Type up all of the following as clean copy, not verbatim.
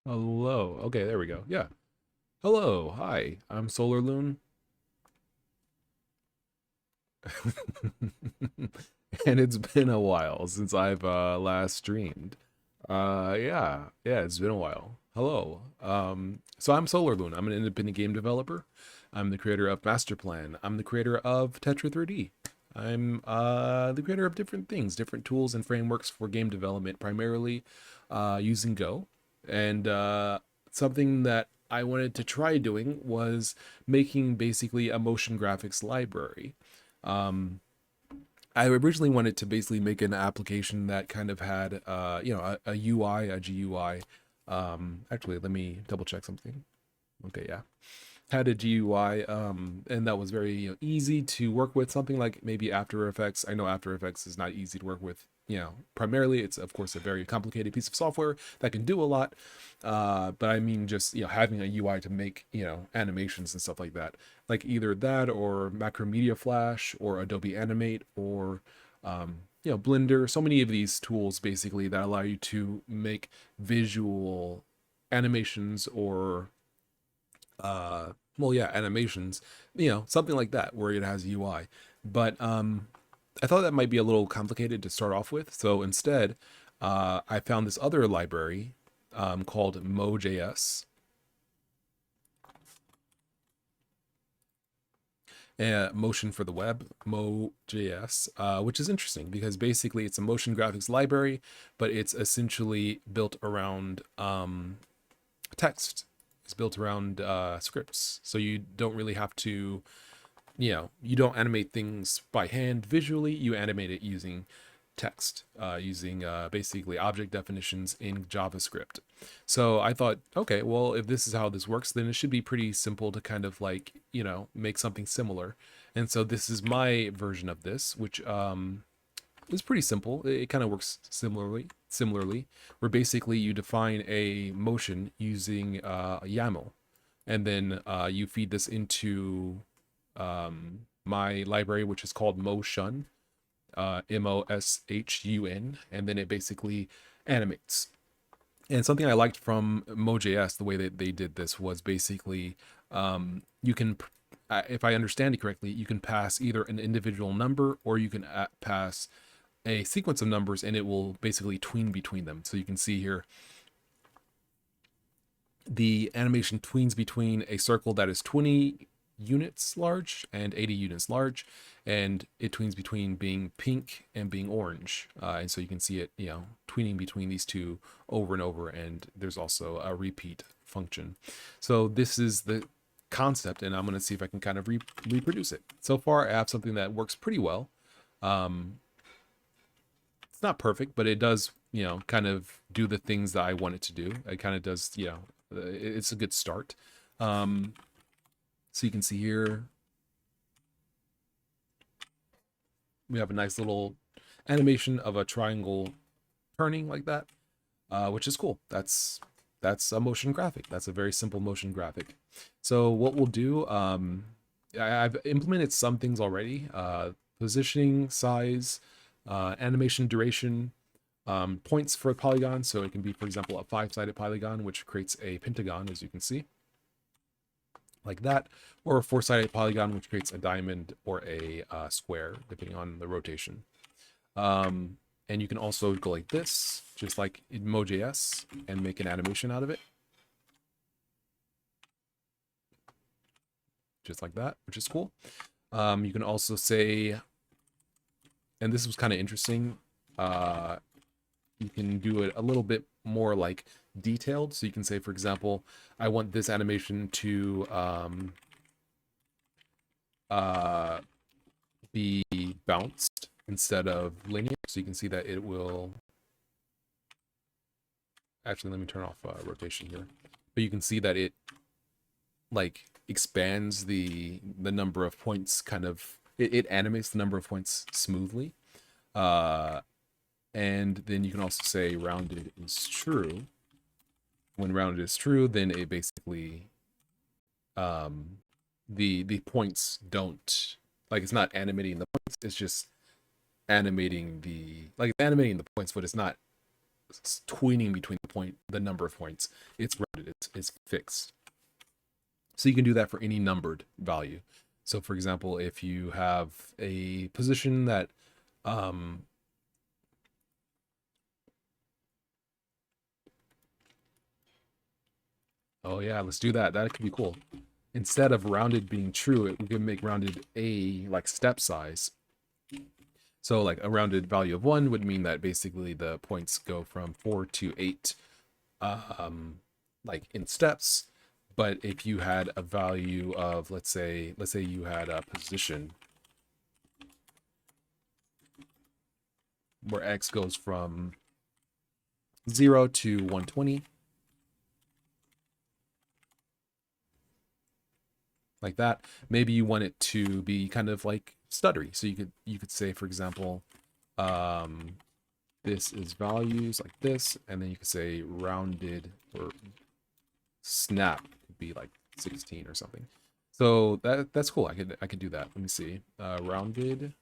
Hello. Okay, there we go. Yeah. Hello. Hi. I'm Solar Loon. And it's been a while since I've last streamed. Yeah, it's been a while. Hello. So I'm Solar Loon. I'm an independent game developer. I'm the creator of Master Plan. I'm the creator of Tetra 3D. I'm the creator of different things, different tools and frameworks for game development, primarily using Go. And something that I wanted to try doing was making basically a motion graphics library. Um, I originally wanted to basically make an application that kind of had, a UI, a GUI. Actually, let me double check something. Okay, yeah, had a GUI, and that was very easy to work with. Something like maybe After Effects. I know After Effects is not easy to work with. Primarily it's of course a very complicated piece of software that can do a lot. But I mean, just having a UI to make animations and stuff like that, like either that or Macromedia Flash or Adobe Animate or Blender. So many of these tools basically that allow you to make visual animations or animations, something like that where it has UI. But I thought that might be a little complicated to start off with. So instead, I found this other library called Mo.js, Motion for the Web, Mo.js, which is interesting because basically it's a motion graphics library, but it's essentially built around text. It's built around scripts. So you don't really have to, you don't animate things by hand visually. You animate it using text, using basically object definitions in JavaScript. So I thought, okay, well, if this is how this works, then it should be pretty simple to kind of like, make something similar. And so this is my version of this, which is pretty simple. It kind of works similarly, where basically you define a motion using YAML, and then you feed this into my library, which is called Moshun, Moshun, and then it basically animates. And something I liked from Mo.js, the way that they did this was basically you can, if I understand it correctly, you can pass either an individual number or you can pass a sequence of numbers and it will basically tween between them. So you can see here the animation tweens between a circle that is 20 units large and 80 units large, and it tweens between being pink and being orange. And so you can see it, tweening between these two over and over, and there's also a repeat function. So this is the concept, and I'm going to see if I can kind of reproduce it. So far, I have something that works pretty well. Um, it's not perfect, but it does, kind of do the things that I want it to do. It kind of does, it's a good start. Um, so you can see here, we have a nice little animation of a triangle turning like that, which is cool. That's a motion graphic. That's a very simple motion graphic. So what we'll do, I've implemented some things already. Positioning, size, animation duration, points for a polygon. So it can be, for example, a 5-sided polygon, which creates a pentagon, as you can see, like that, or a 4-sided polygon, which creates a diamond or a square, depending on the rotation. And you can also go like this, just like in Mo.js, and make an animation out of it, just like that, which is cool. You can also say, and this was kind of interesting, you can do it a little bit more like detailed. So you can say, for example, I want this animation to uh, be bounced instead of linear. So you can see that it will, actually, let me turn off rotation here. But you can see that it like expands the number of points, kind of, it animates the number of points smoothly. Uh, and then you can also say rounded is true. When rounded is true, then it basically um the points don't, like, it's not animating the points, it's just animating the, like, it's animating the points, but it's not tweening between the number of points. It's rounded. It's fixed. So you can do that for any numbered value. So for example, if you have a position that oh yeah, let's do that. That could be cool. Instead of rounded being true, we can make rounded a like step size. So like a rounded value of 1 would mean that basically the points go from 4 to 8 like in steps. But if you had a value of let's say you had a position where x goes from 0 to 120, like that, maybe you want it to be kind of like stuttery. So you could say, for example, this is values like this, and then you could say rounded or snap could be like 16 or something. So that's cool. I could do that. Let me see. Rounded.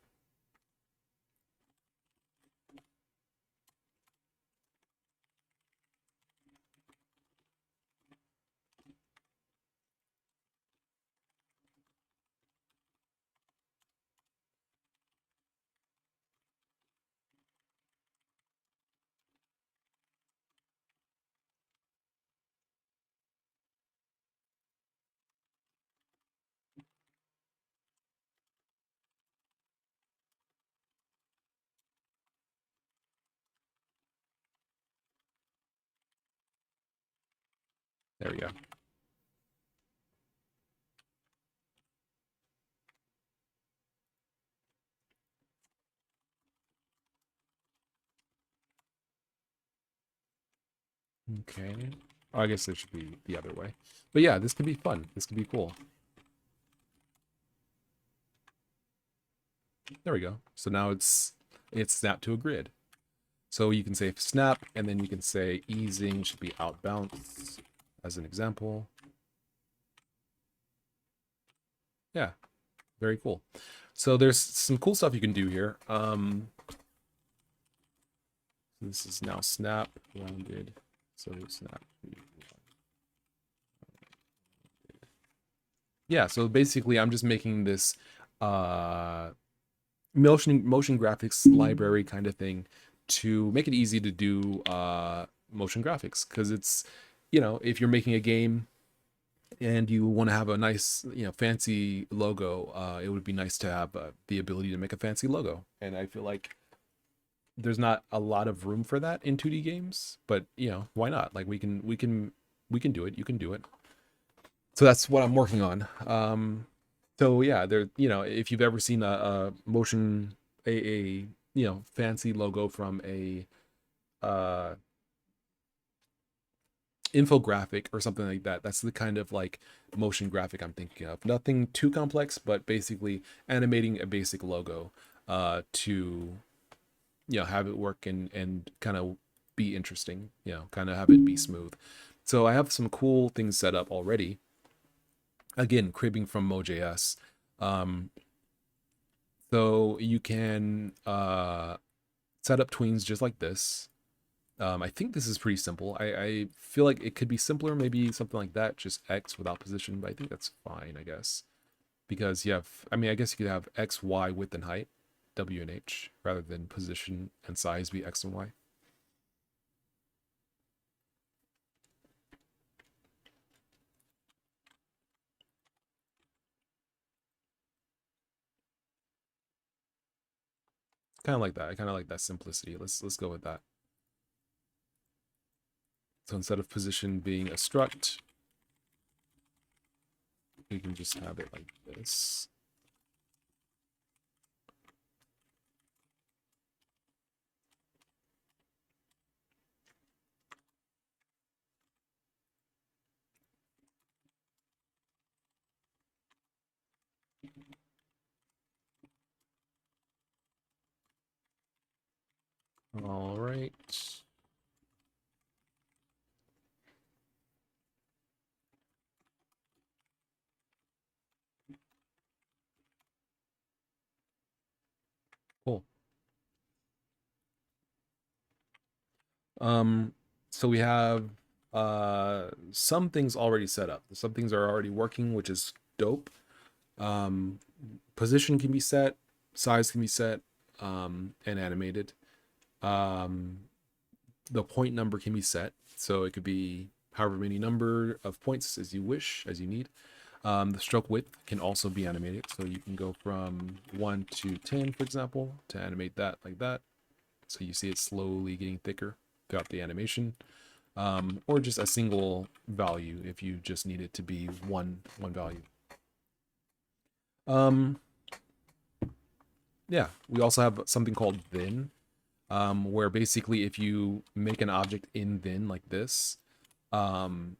There we go. Okay. Oh, I guess it should be the other way. But yeah, this could be fun. This could be cool. There we go. So now it's snapped to a grid. So you can say snap, and then you can say easing should be out bounce as an example. Yeah, very cool. So there's some cool stuff you can do here. This is now snap rounded. So snap. Yeah, so basically I'm just making this motion graphics library kind of thing to make it easy to do motion graphics, because it's, you know, if you're making a game and you want to have a nice, you know, fancy logo, it would be nice to have the ability to make a fancy logo. And I feel like there's not a lot of room for that in 2D games, but you know, why not? Like we can do it. You can do it. So that's what I'm working on. So yeah, there, you know, if you've ever seen a motion, a you know, fancy logo from a uh infographic or something like that, that's the kind of like motion graphic I'm thinking of. Nothing too complex, but basically animating a basic logo to, you know, have it work and kind of be interesting, you know, kind of have it be smooth. So I have some cool things set up already, again cribbing from Moj.s. um so you can set up tweens just like this. I think this is pretty simple. I feel like it could be simpler, maybe something like that, just X without position, but I think that's fine, I guess. Because you have, I mean, I guess you could have X, Y, width, and height, W and H, rather than position and size be X and Y. Kind of like that. I kind of like that simplicity. Let's go with that. So instead of position being a struct, we can just have it like this. All right. Cool. Um, so we have some things already set up. Some things are already working, which is dope. Um, Position can be set, size can be set, and animated. Um, the point number can be set, so it could be however many number of points as you wish, as you need. The stroke width can also be animated, so you can go from 1 to 10, for example, to animate that like that. So you see it slowly getting thicker throughout the animation, or just a single value if you just need it to be one value. Um, yeah, we also have something called then, where basically if you make an object in then like this, um,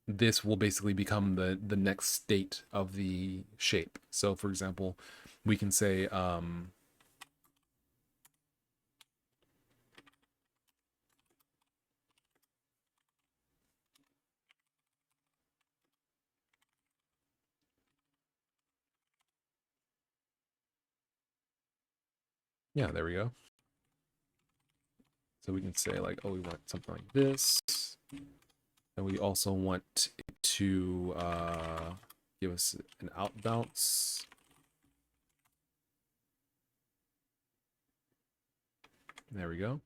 this will basically become the next state of the shape. So for example, we can say yeah, there we go. So we can say like, oh, we want something like this, and we also want it to give us an out bounce. There we go.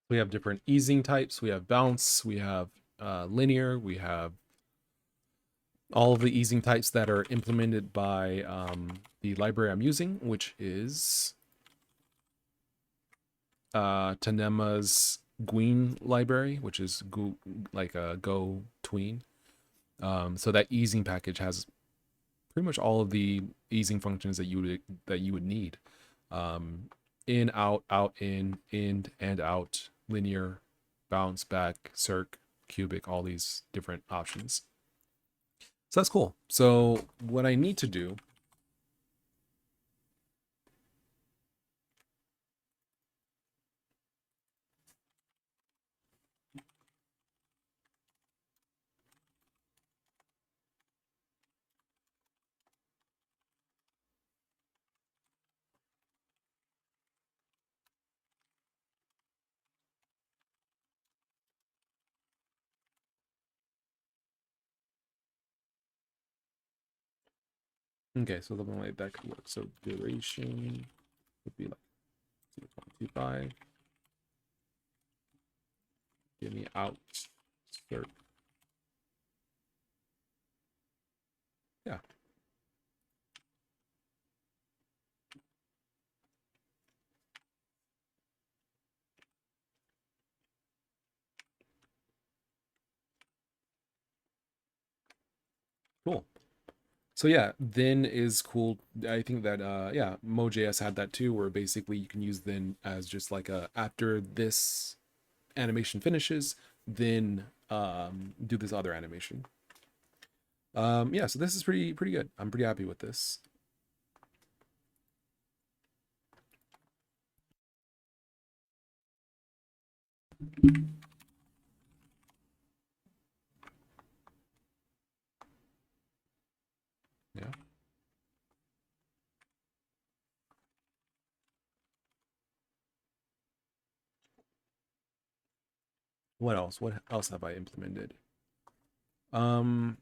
We have different easing types. We have bounce. We have linear. We have all of the easing types that are implemented by the library I'm using, which is Tanema's Gween library, which is like a Go tween. So that easing package has pretty much all of the easing functions that you would need. Um, in, out, in, and out, linear, bounce back, circ, cubic, all these different options. So that's cool. So what I need to do, okay, so the way that could work. So duration would be like 0.25. Give me out, circ. Yeah, cool. So yeah, then is cool. I think that yeah, Moj.js had that too, where basically you can use then as just like a after this animation finishes, then do this other animation. Yeah, so this is pretty good. I'm pretty happy with this. Yeah. What else? What else have I implemented? Um,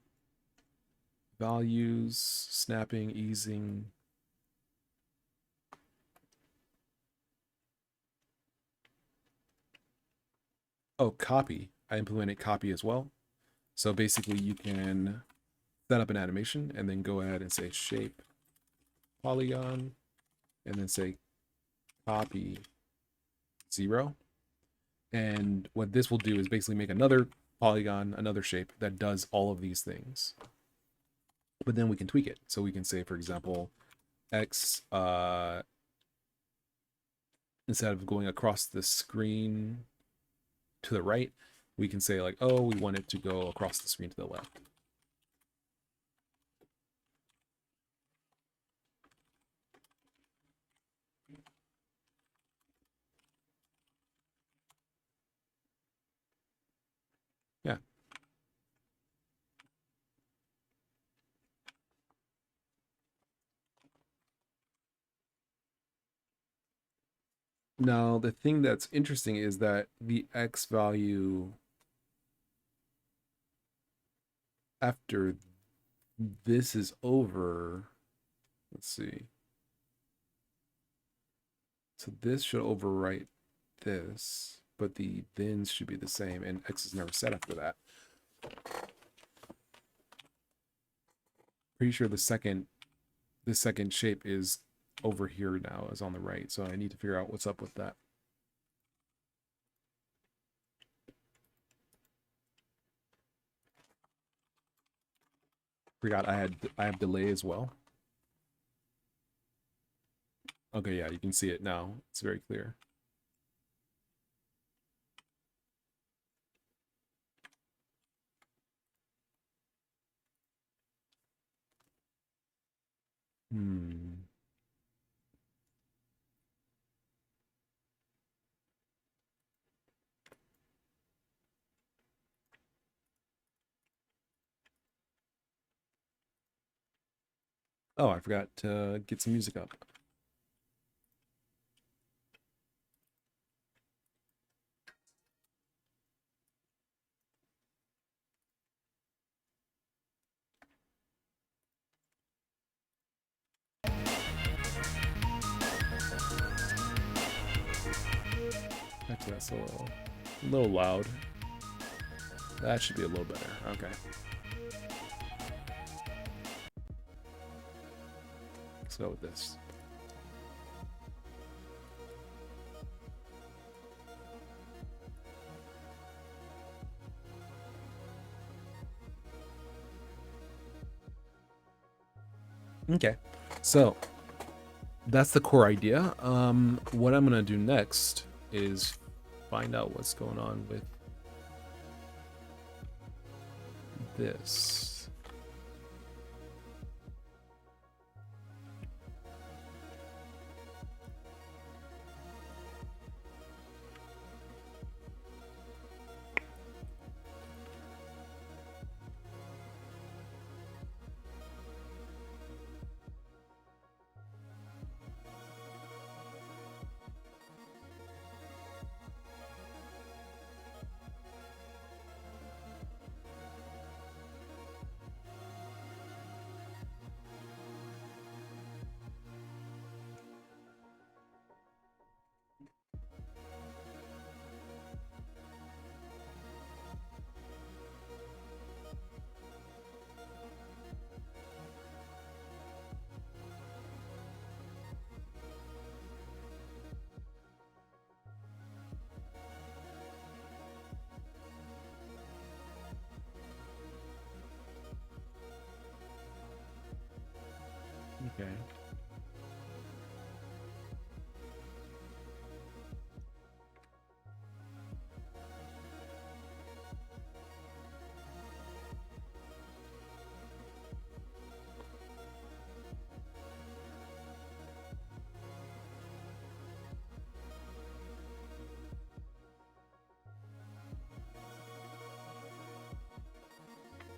Values, snapping, easing. Oh, copy. I implemented copy as well. So basically you can set up an animation and then go ahead and say shape polygon and then say copy 0. And what this will do is basically make another polygon, another shape that does all of these things. But then we can tweak it. So we can say, for example, X, instead of going across the screen to the right, we can say like, oh, we want it to go across the screen to the left. Yeah. Now, the thing that's interesting is that the X value after this is over, let's see. So this should overwrite this, but the thens should be the same, and X is never set after that. Pretty sure the second shape is over here now, is on the right, so I need to figure out what's up with that. Forgot I have delay as well. Okay, yeah, you can see it now. It's very clear. Hmm. Oh, I forgot to get some music up. Actually, that's a little loud. That should be a little better. Okay. Let's go with this. Okay. So that's the core idea. What I'm gonna do next is find out what's going on with this. Okay.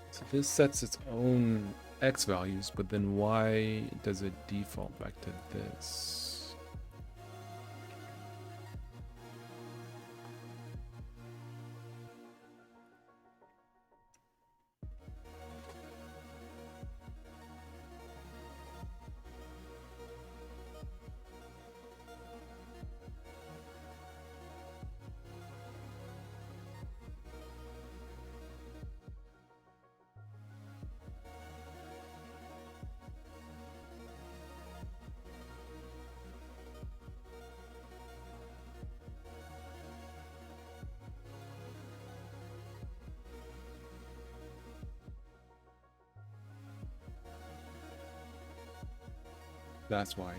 So this sets its own X values, but then why does it default back to this? That's why.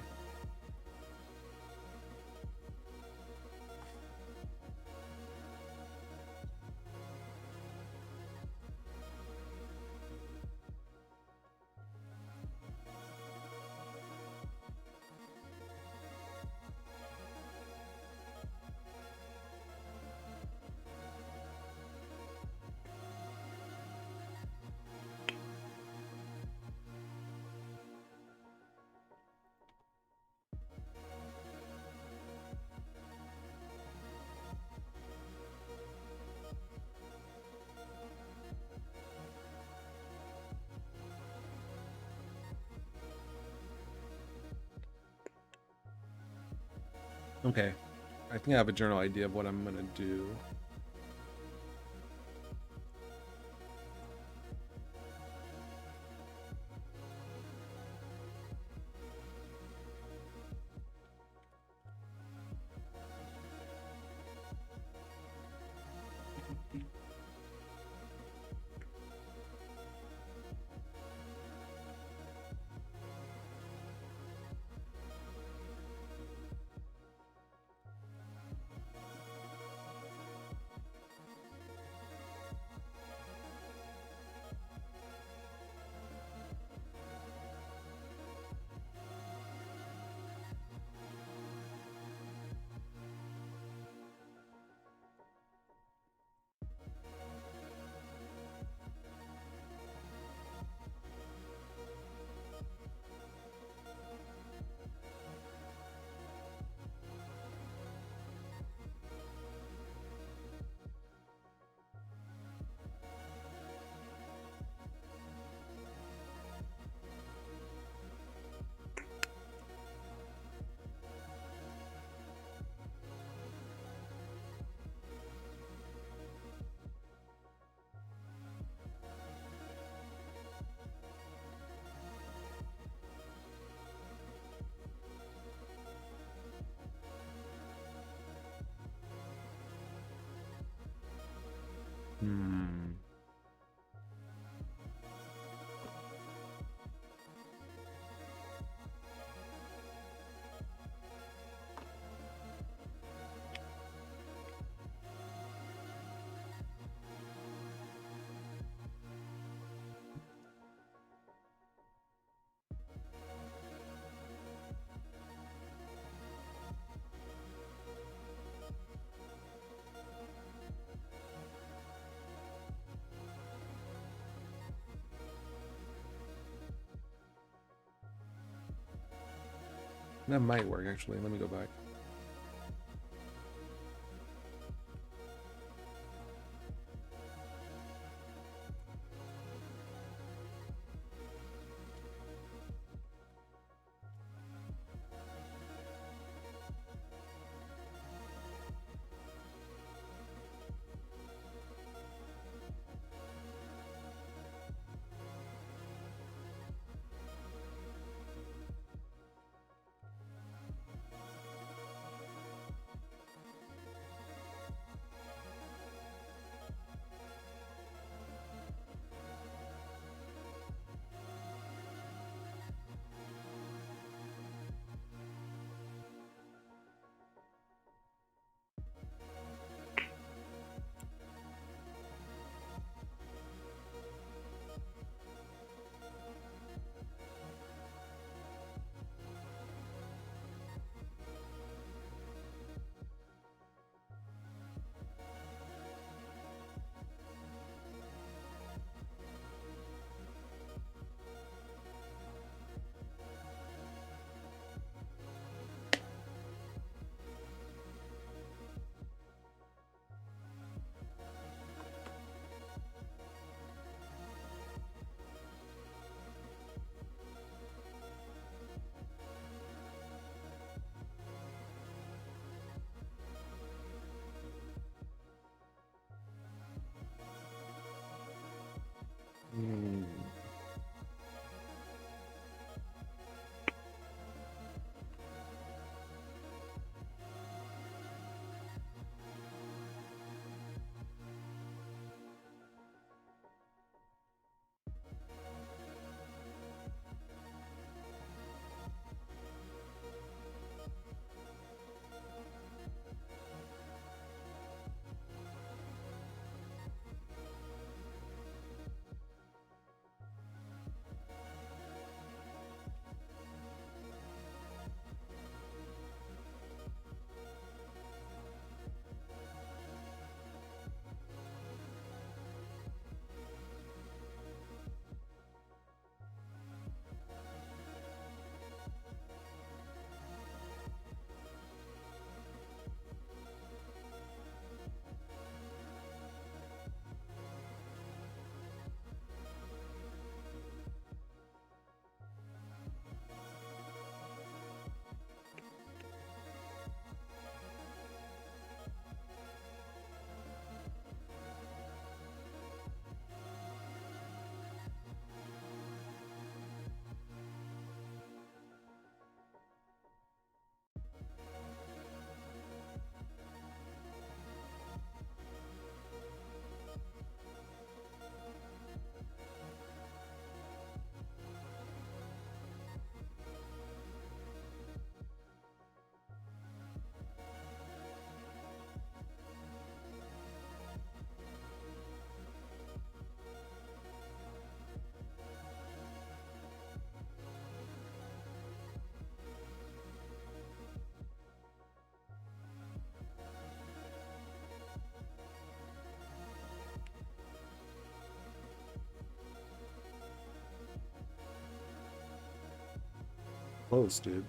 Okay. I think I have a general idea of what I'm gonna do. Hmm. That might work actually. Let me go back. Hmm. Close, dude.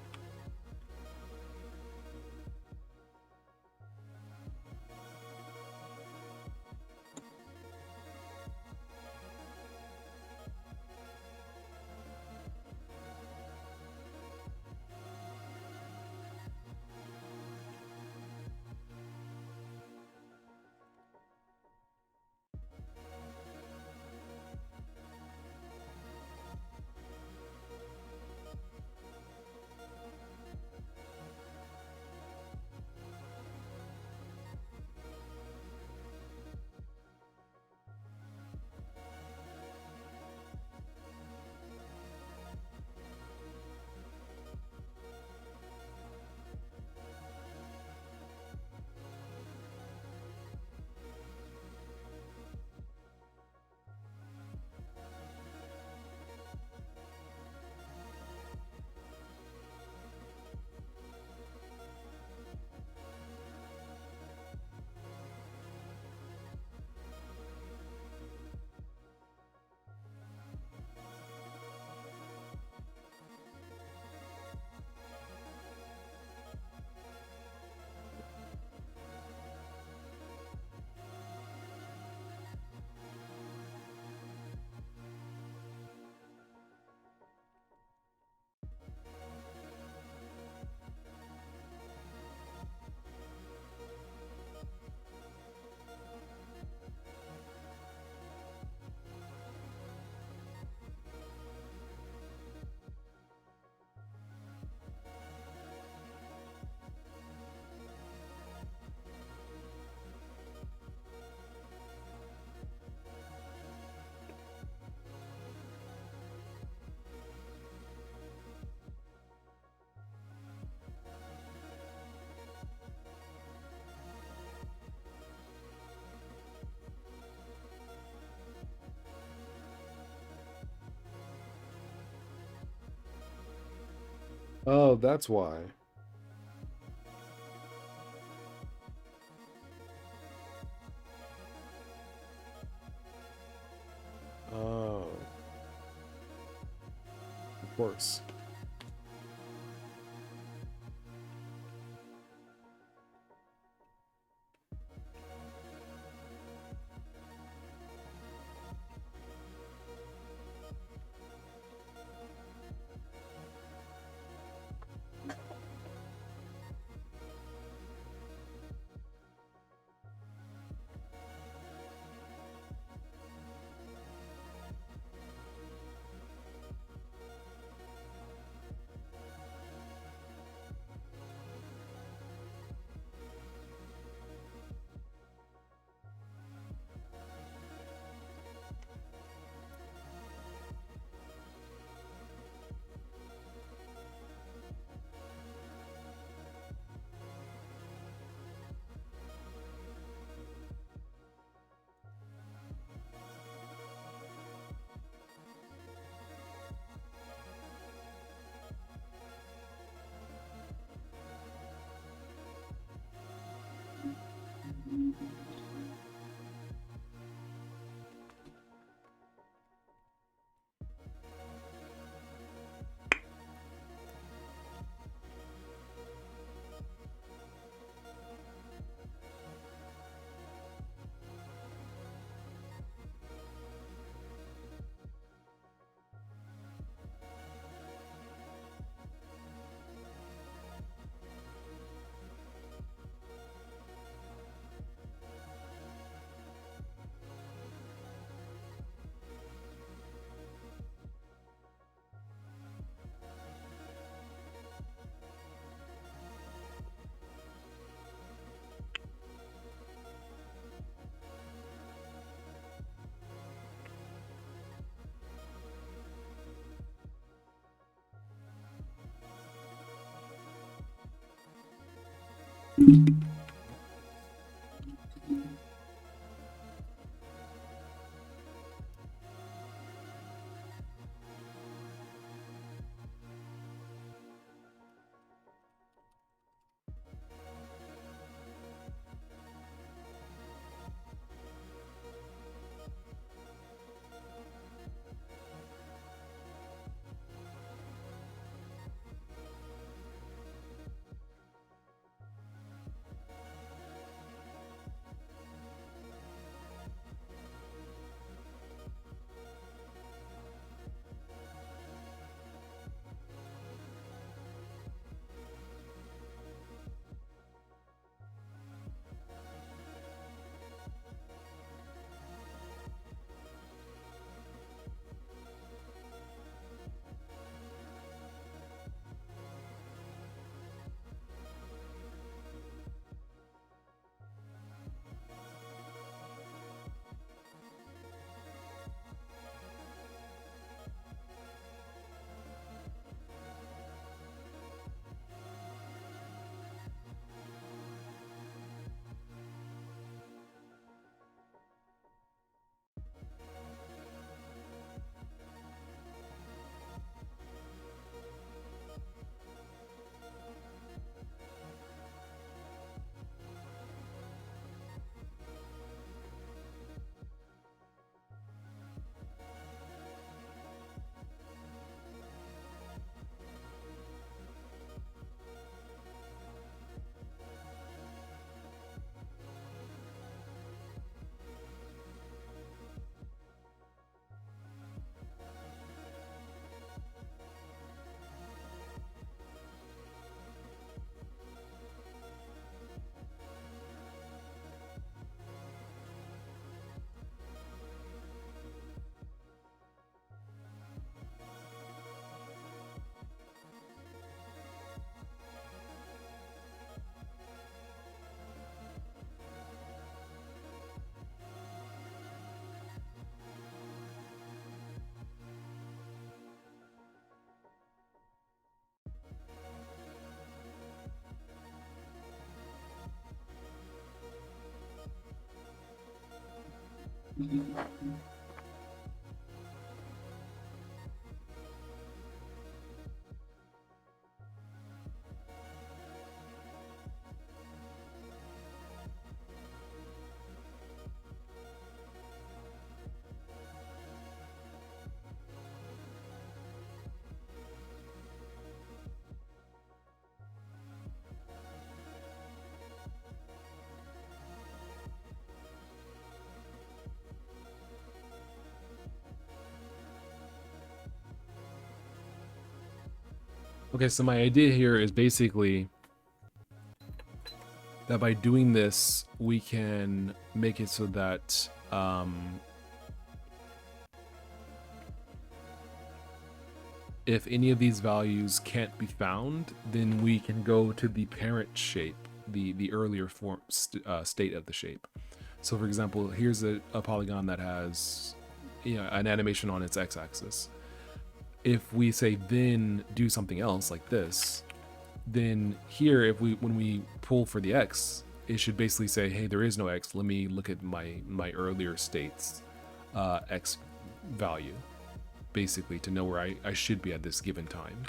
Oh, that's why. Oh, of course. Okay, so my idea here is basically that by doing this, we can make it so that if any of these values can't be found, then we can go to the parent shape, the earlier state of the shape. So, for example, here's a polygon that has an animation on its x-axis. If we say then do something else like this, then here, if when we pull for the x, it should basically say, hey, there is no x. Let me look at my earlier state's x value, basically, to know where I should be at this given time.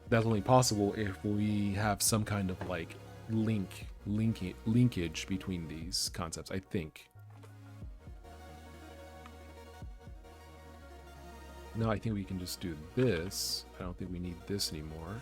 That's only possible if we have some kind of like linkage between these concepts, I think. No, I think we can just do this. I don't think we need this anymore.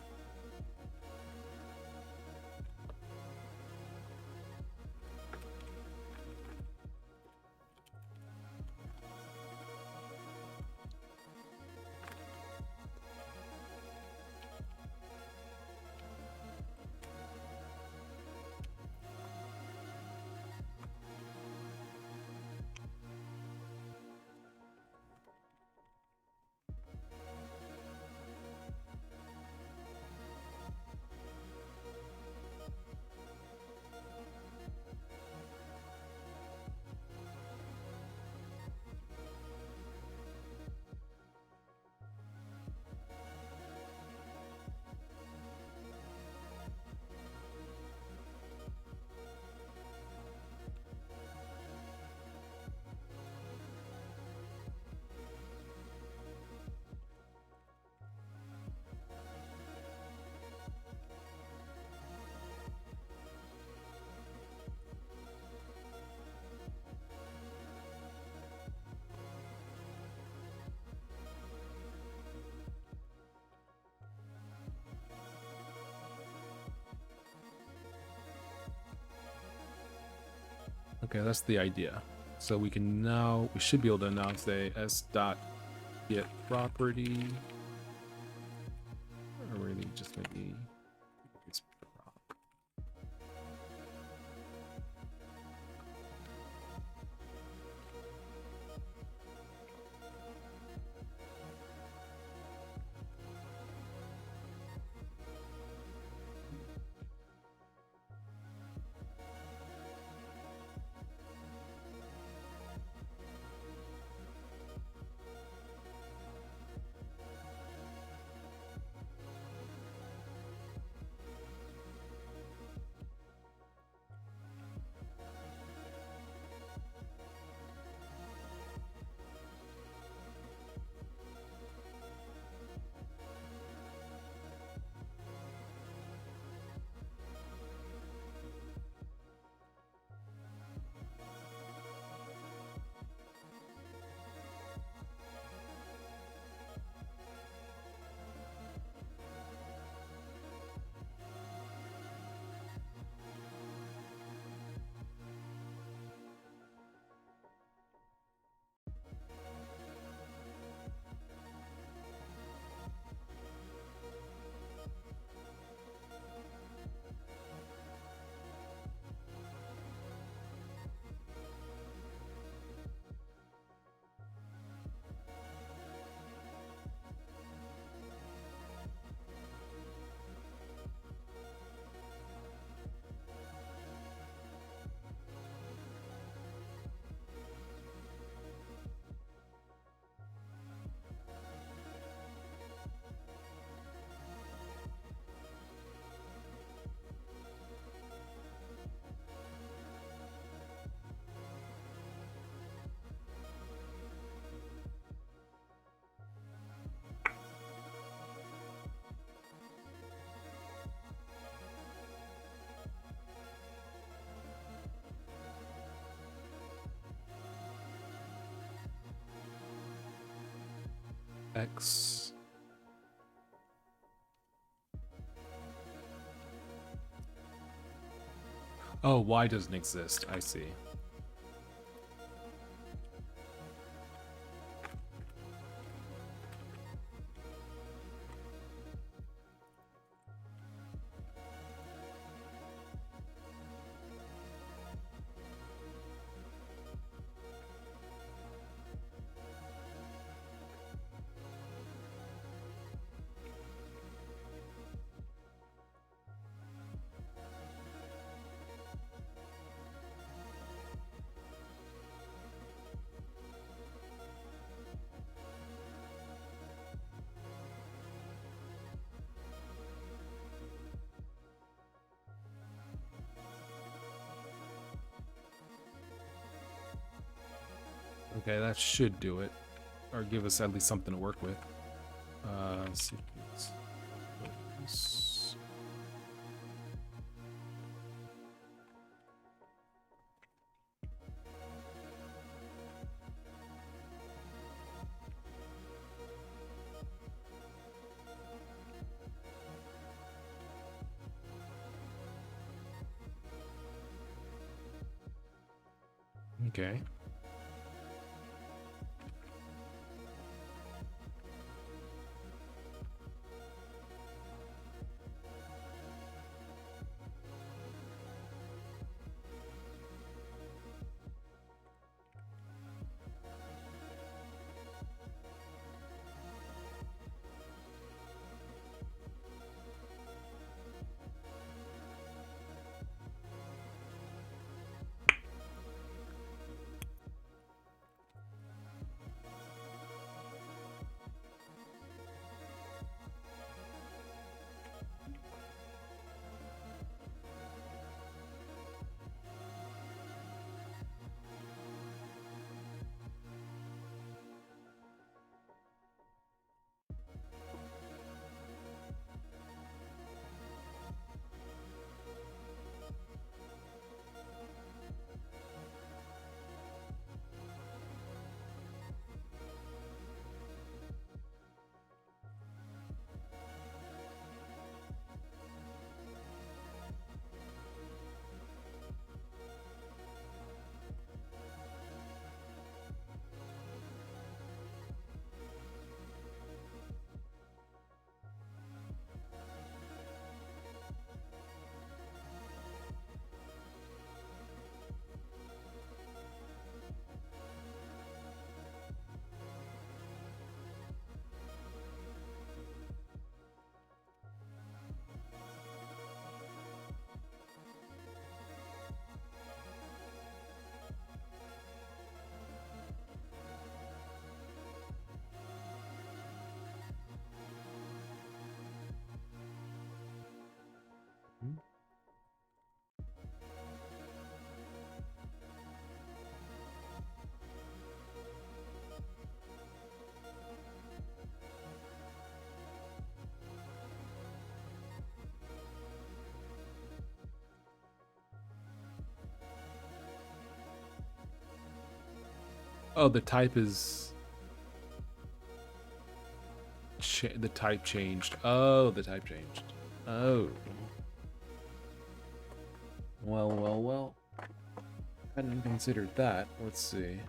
Okay, that's the idea. So we should be able to now say s dot get property, or really just maybe it's prop. X. Oh, Y doesn't exist. I see. Okay, that should do it. Or give us at least something to work with. Sequence. Focus. Okay. Oh, the type is the type changed. Oh, the type changed. Oh. Well, well, well. Hadn't considered that. Let's see.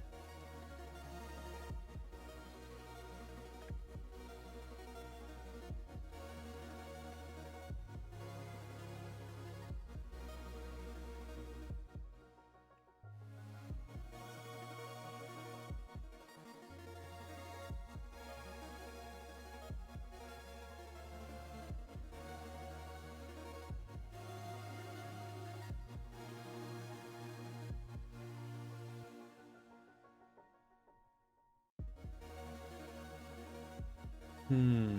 Hmm.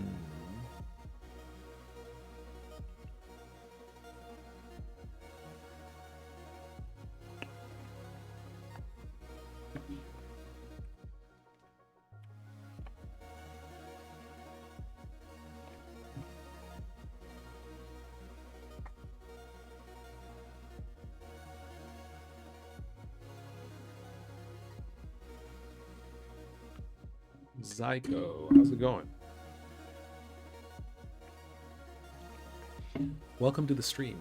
Zyko, how's it going? Welcome to the stream.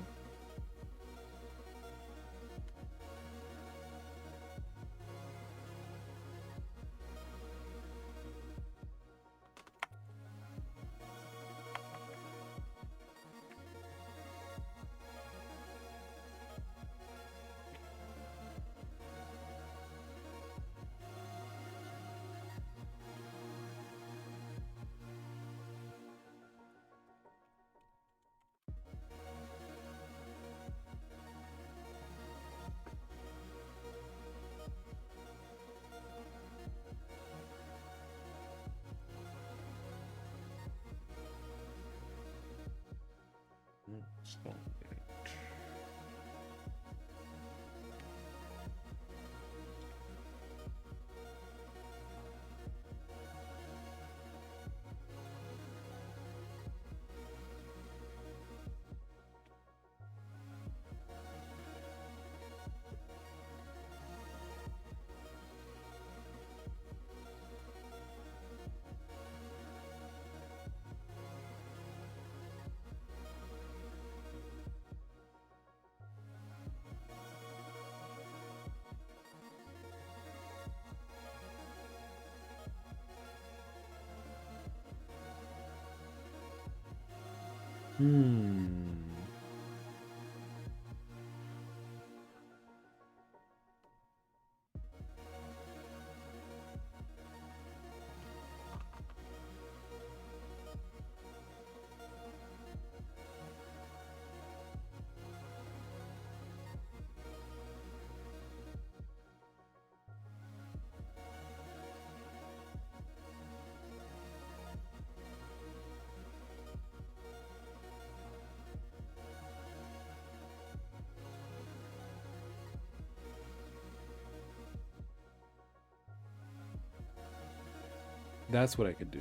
That's what I could do.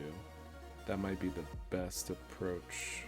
That might be the best approach.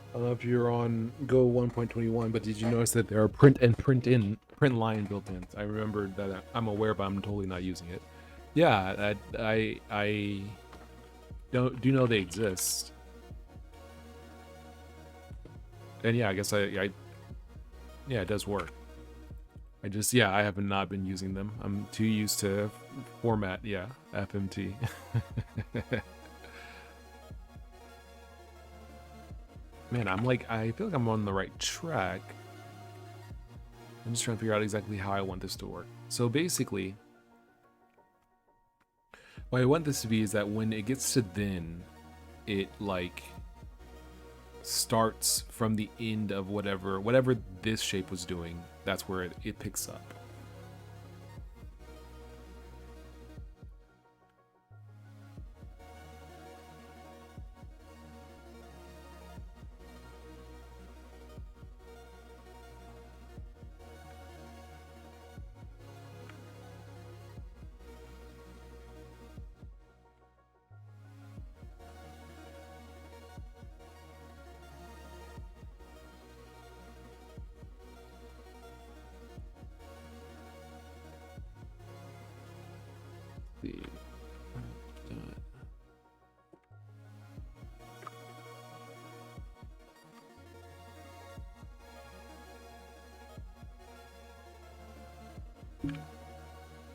I don't know if you're on Go 1.21, but did you notice that there are print line built-ins? I remembered that. I'm aware, but I'm totally not using it. Yeah, I do know they exist, and yeah, I guess I yeah, it does work. I have not been using them. I'm too used to format. Yeah, FMT. Man, I feel like I'm on the right track. I'm just trying to figure out exactly how I want this to work. So basically, what I want this to be is that when it gets to then, it like starts from the end of whatever this shape was doing. That's where it picks up.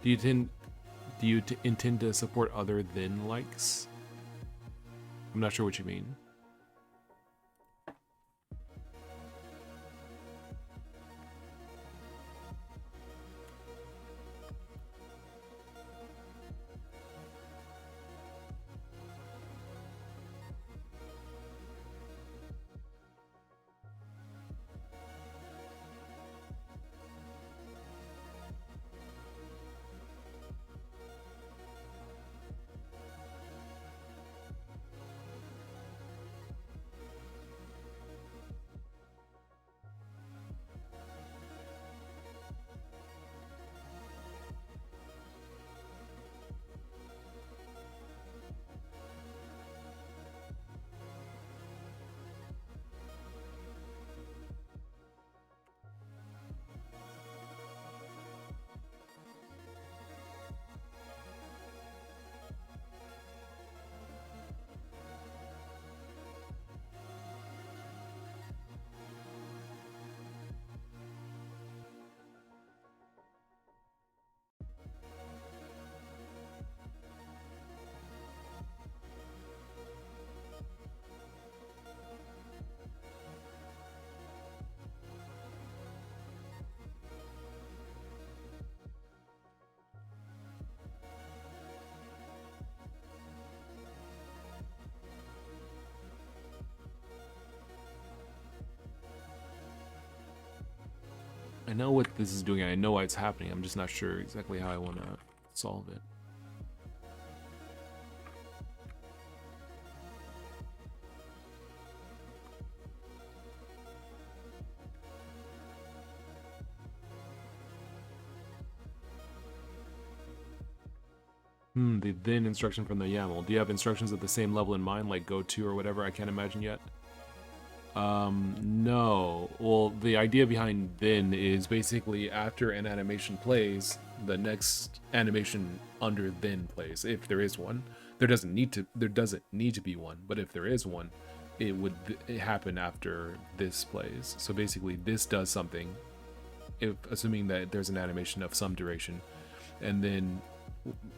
Do you intend to support other than likes? I'm not sure what you mean. I know what this is doing. I know why it's happening. I'm just not sure exactly how I want to solve it. The then instruction from the YAML. Do you have instructions at the same level in mind, like go to or whatever? I can't imagine yet. No. Well, the idea behind then is basically after an animation plays, the next animation under then plays, if there is one. There doesn't need to be one, but if there is one, it would happen after this plays. So basically, this does something, assuming that there's an animation of some duration, and then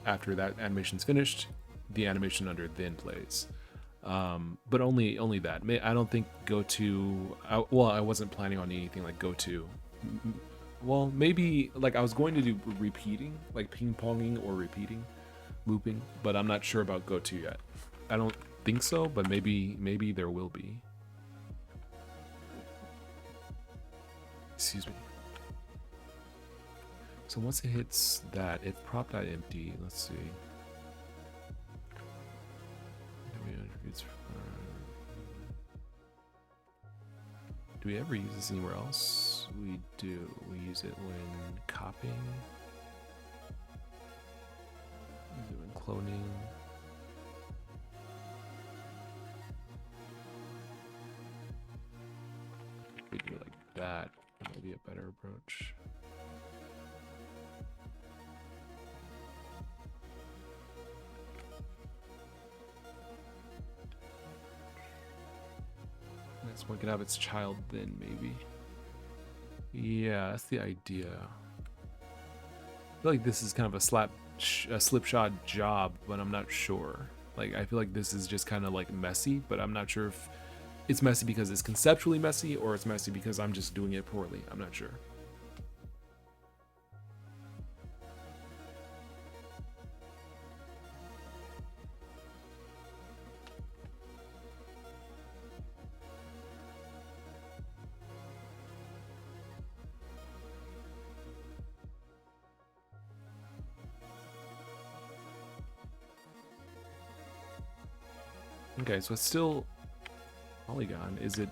after that animation's finished, the animation under then plays. But only that. I don't think go to. Well, I wasn't planning on anything like go to. Well, maybe like I was going to do repeating, like ping ponging or repeating, looping, but I'm not sure about go to yet. I don't think so, but maybe there will be. Excuse me. So once it hits that, if prop.empty, let's see. Do we ever use this anywhere else? We do. We use it when copying. Use it when cloning. If we do it like that, it might be a better approach. Next one can have its child then, maybe. Yeah, that's the idea. I feel like this is kind of a slipshod job, but I'm not sure. Like, I feel like this is just kind of like messy, but I'm not sure if it's messy because it's conceptually messy or it's messy because I'm just doing it poorly. I'm not sure. Okay, so it's still polygon. Is it?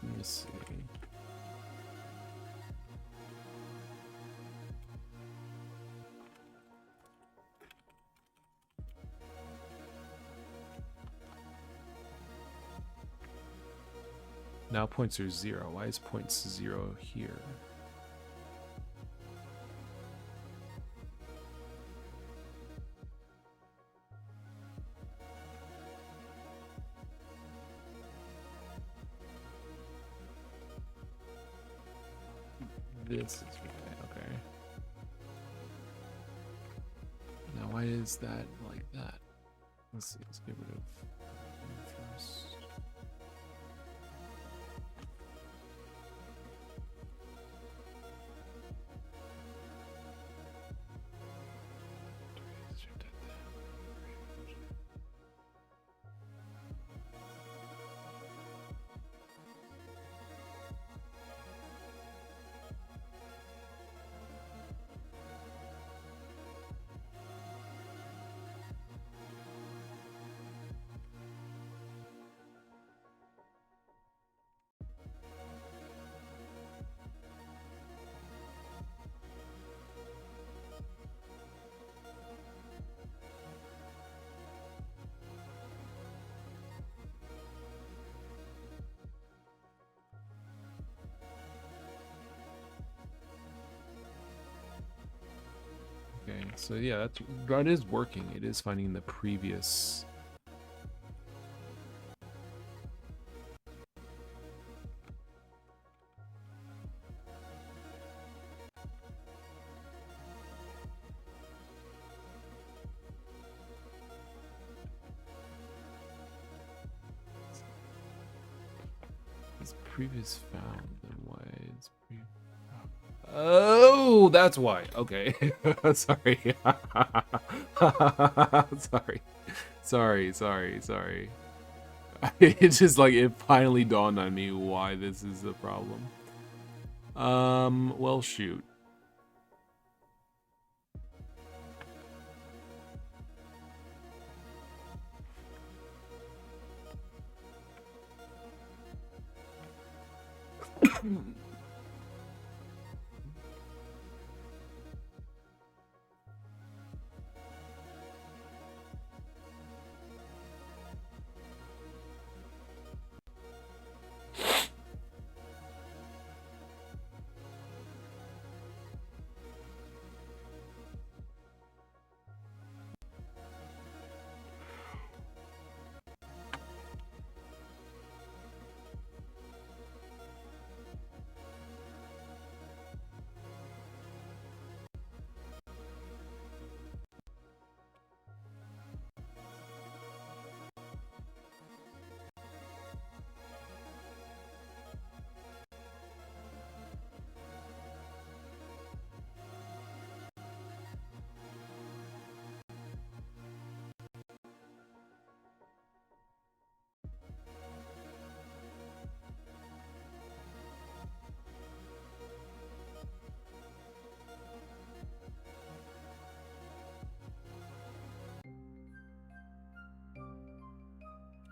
Let me see. Now points are 0. Why is points 0 here? This is okay. Now why is that like that? Let's see, let's get rid of first. Okay, so yeah, that is working. It is finding the previous. It's previous found, then why it's Oh, that's why. Okay. Sorry. Sorry. It's just like it finally dawned on me why this is a problem. Well, shoot.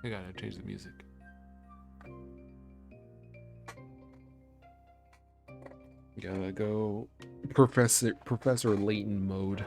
I gotta change the music. Gotta go Professor Layton mode.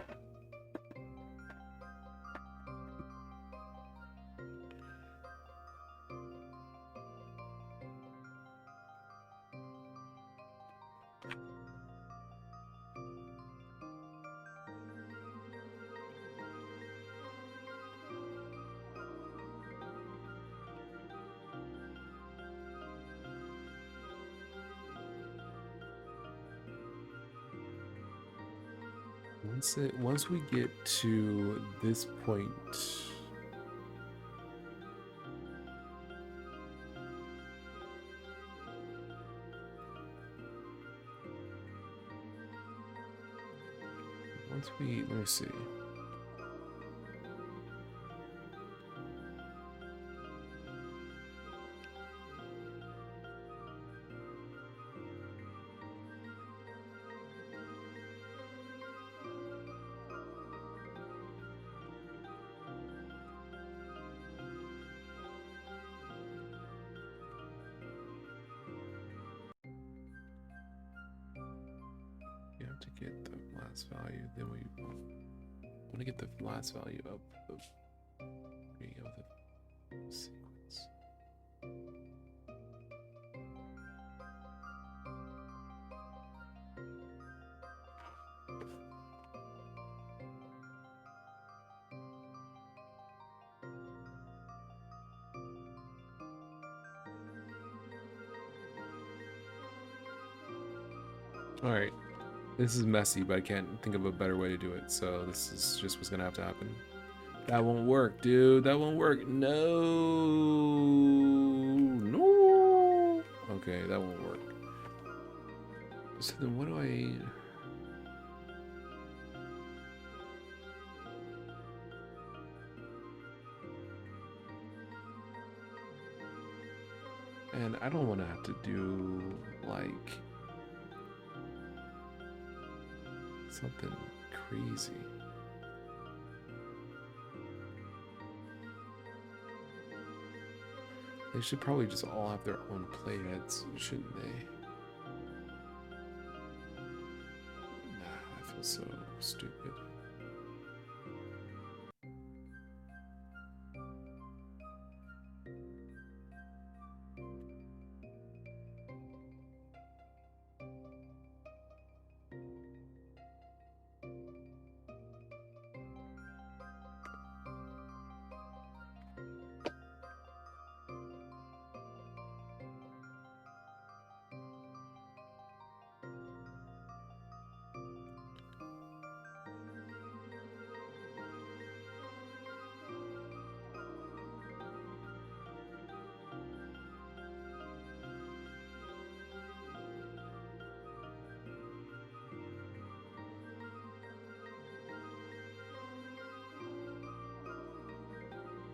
Once we get to this point, let me see. You have to get the last value, then we want to get the last value of the beginning of the sequence. All right. This is messy, but I can't think of a better way to do it. So this is just what's gonna have to happen. That won't work, dude. That won't work. No. Okay, that won't work. So then what do I... And I don't want to have to do, like... something crazy. They should probably just all have their own playheads, shouldn't they? Nah, I feel so stupid.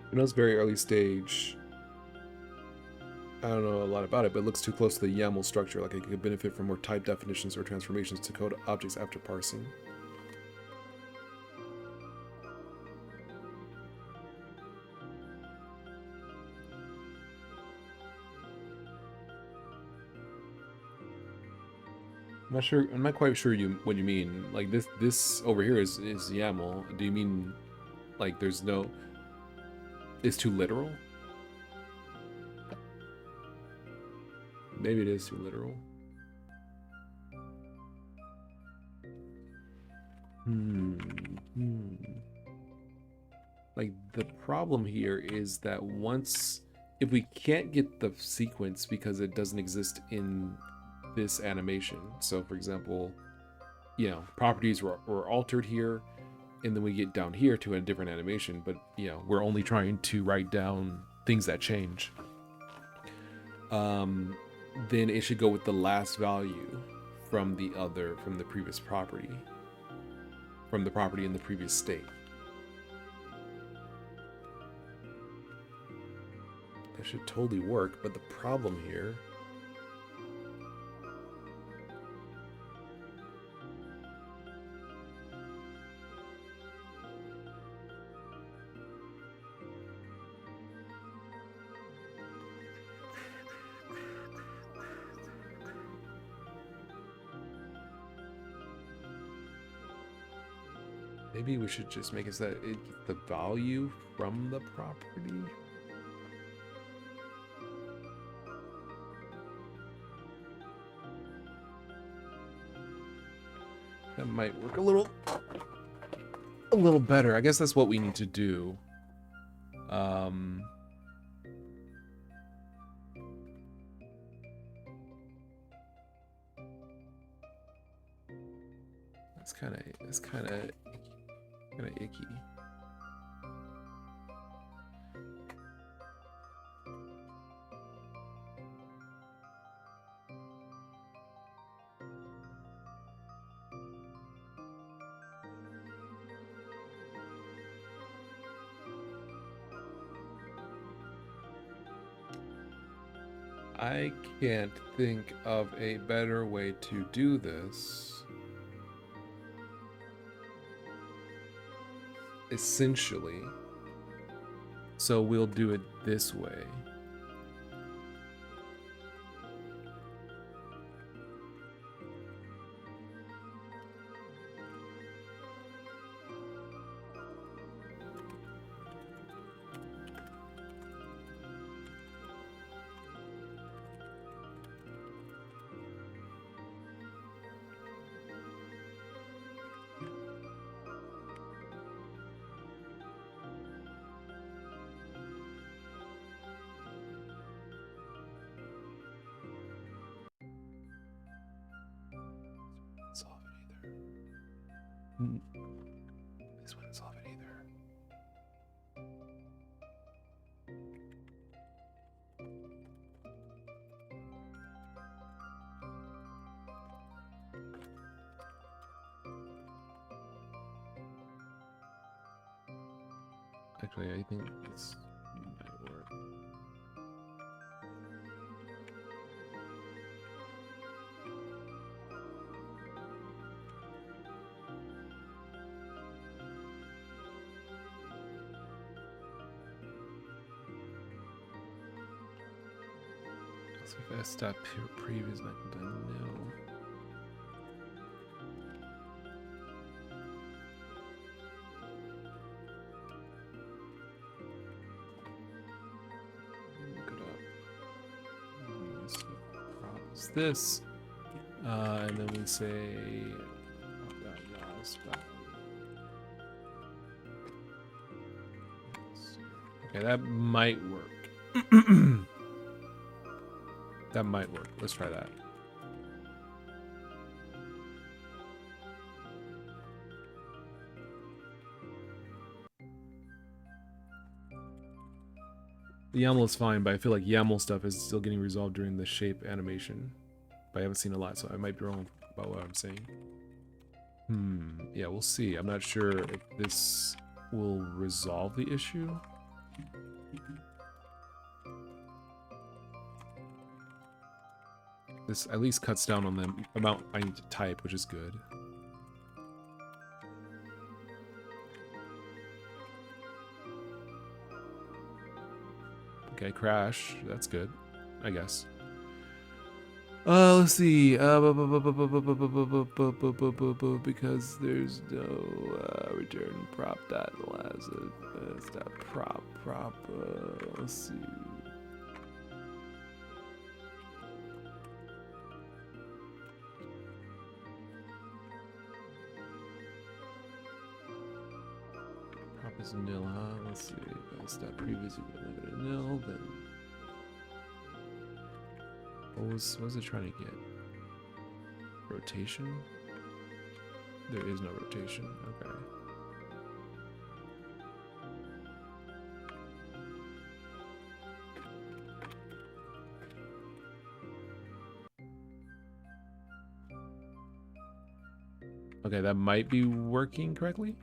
I know it's very early stage. I don't know a lot about it, but it looks too close to the YAML structure, like it could benefit from more type definitions or transformations to code objects after parsing. I'm not quite sure what you mean. Like this over here is YAML. Do you mean like there's no, it's too literal? Maybe it is too literal. Like the problem here is that if we can't get the sequence because it doesn't exist in this animation. So for example, you know, properties were altered here, and then we get down here to a different animation, but you know, we're only trying to write down things that change. Then it should go with the last value from the previous property, from the property in the previous state. That should totally work, but the problem here maybe we should just make it so that it gets the value from the property. That might work a little better. I guess that's what we need to do. That's kind of icky. I can't think of a better way to do this. Essentially. So we'll do it this way. This wouldn't solve it either. Actually, I think this might work. So if I stop previous, I can done no. Look it up. So props this, and then we say that last value. Okay, that might work. That might work. Let's try that. The YAML is fine, but I feel like YAML stuff is still getting resolved during the shape animation. But I haven't seen a lot, so I might be wrong about what I'm saying. Yeah, we'll see. I'm not sure if this will resolve the issue. This at least cuts down on the amount I need to type, which is good. Okay, crash. That's good, I guess. Let's see. Because there's no return prop that allows it. That prop. Let's see. Prop is nil, huh? Let's see. That's that previously limited nil. Then what was it trying to get? Rotation? There is no rotation. Okay. Okay, that might be working correctly.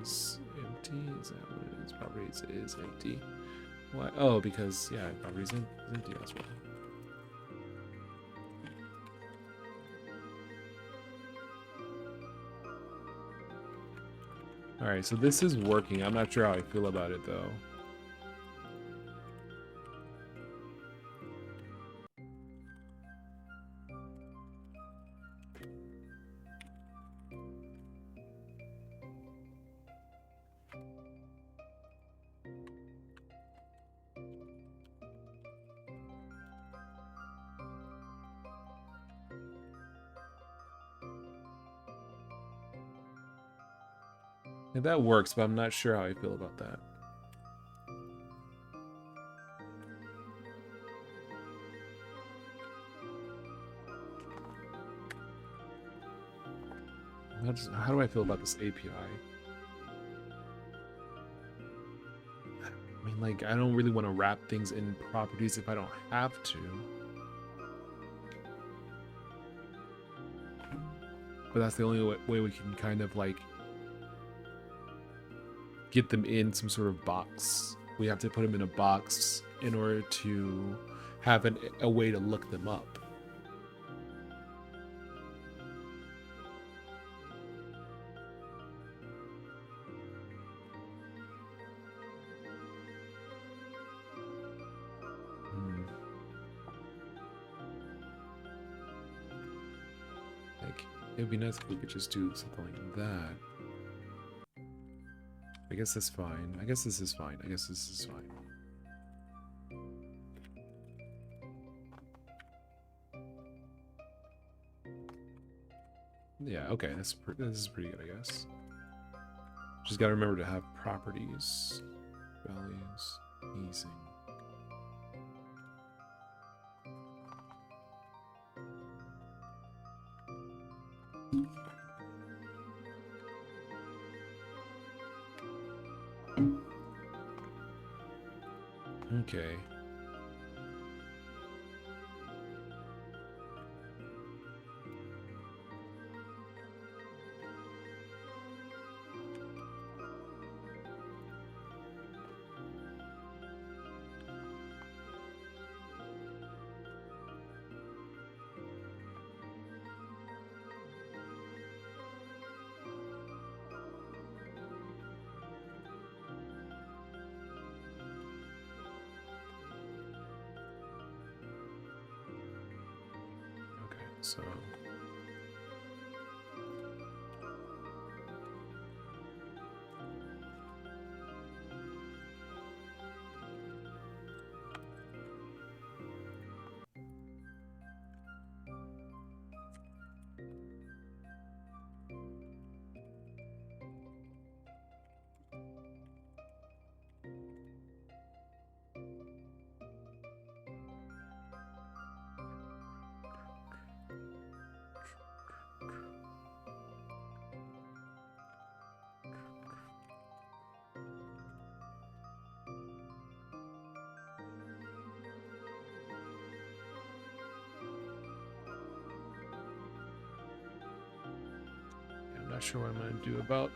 Is empty? Is that what it is? Properties is empty. Why? Oh, because yeah, properties is empty as well. All right, so this is working. I'm not sure how I feel about it though. Yeah, that works, but I'm not sure how I feel about that. How do I feel about this API? I mean, like, I don't really want to wrap things in properties if I don't have to. But that's the only way we can kind of, like, get them in some sort of box. We have to put them in a box in order to have a way to look them up. Like, it would be nice if we could just do something like that. I guess that's fine. I guess this is fine. I guess this is fine. Yeah, okay. This is pretty good, I guess. Just gotta remember to have properties, values, easing. Okay. So not sure what I'm going to do about.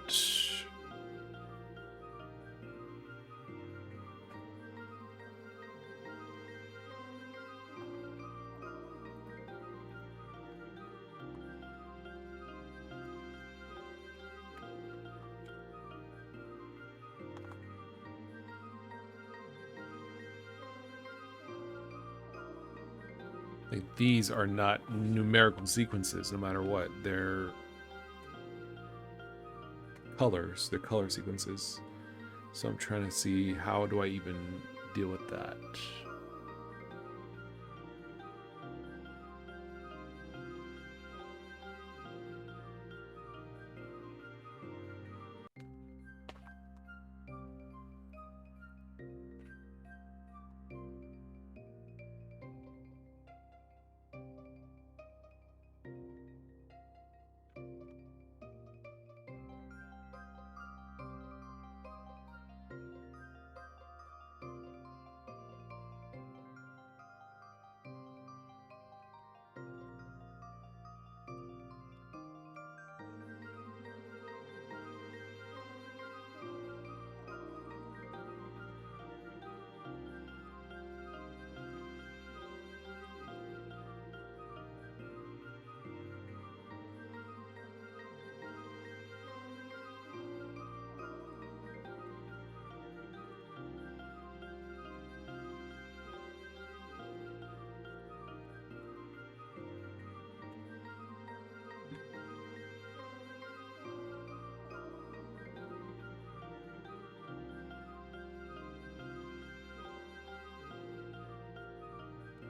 Like, these are not numerical sequences, no matter what. They're colors. They're color sequences. So I'm trying to see, how do I even deal with that?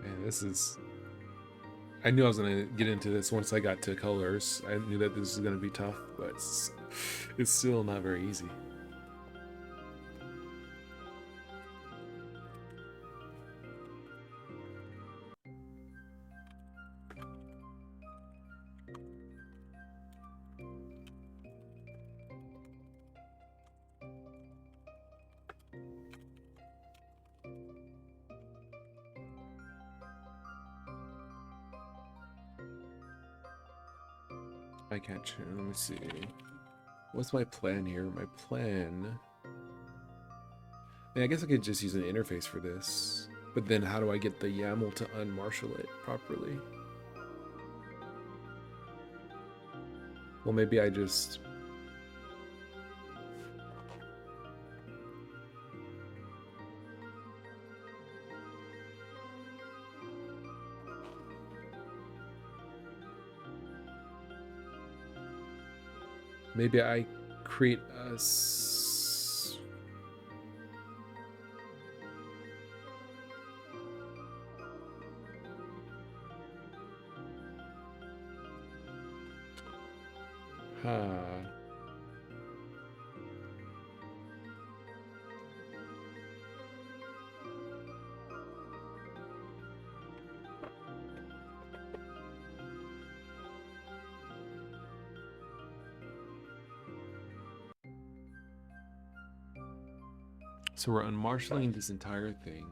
Man, this is... I knew I was going to get into this once I got to colors. I knew that this was going to be tough, but it's still not very easy. I can't change. Let me see. What's my plan here? My plan... I guess I could just use an interface for this. But then how do I get the YAML to unmarshal it properly? Well, maybe I just... Maybe I create a... So we're unmarshalling this entire thing.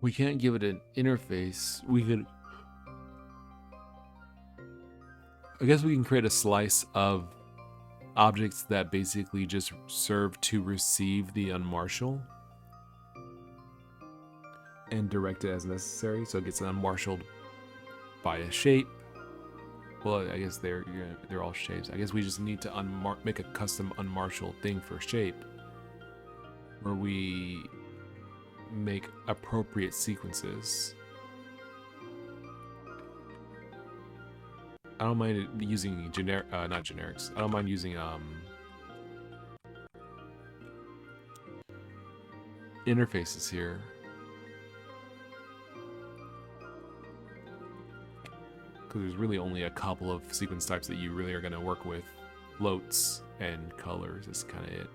We can't give it an interface. We could... I guess we can create a slice of objects that basically just serve to receive the unmarshal and direct it as necessary, so it gets unmarshaled by a shape. Well, I guess they're all shapes. I guess we just need to make a custom unmarshal thing for shape, where we make appropriate sequences. I don't mind using not generics. I don't mind using interfaces here. Because there's really only a couple of sequence types that you really are going to work with. Floats and colors is kind of it.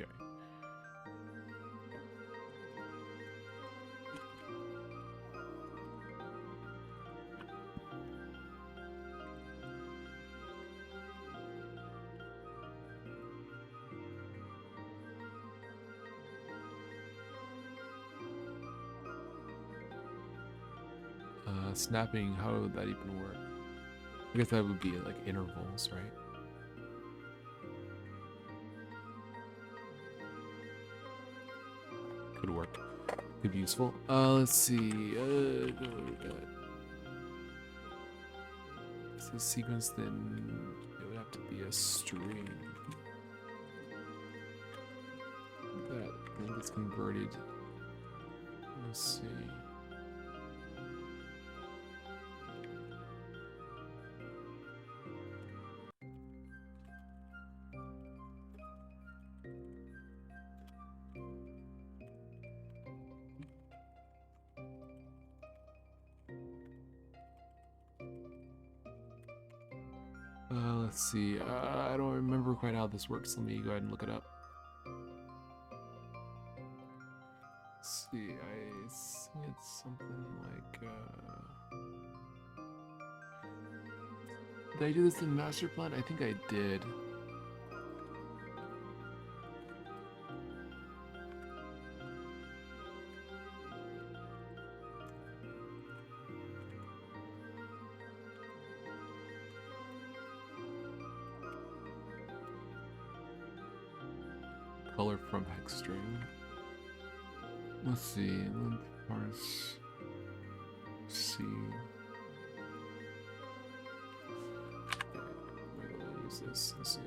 Okay. Snapping, how would that even work? I guess that would be like intervals, right? Could work. Could be useful. Let's see. If it's a sequence, then it would have to be a string. That I think it's converted. Let's see. Let's see. I don't remember quite how this works. Let me go ahead and look it up. Let's see. I think it's something like. Did I do this in master plan? I think I did. Color from hex string. Let's see. Length parse C. Okay, wait, let me use this. Let's see.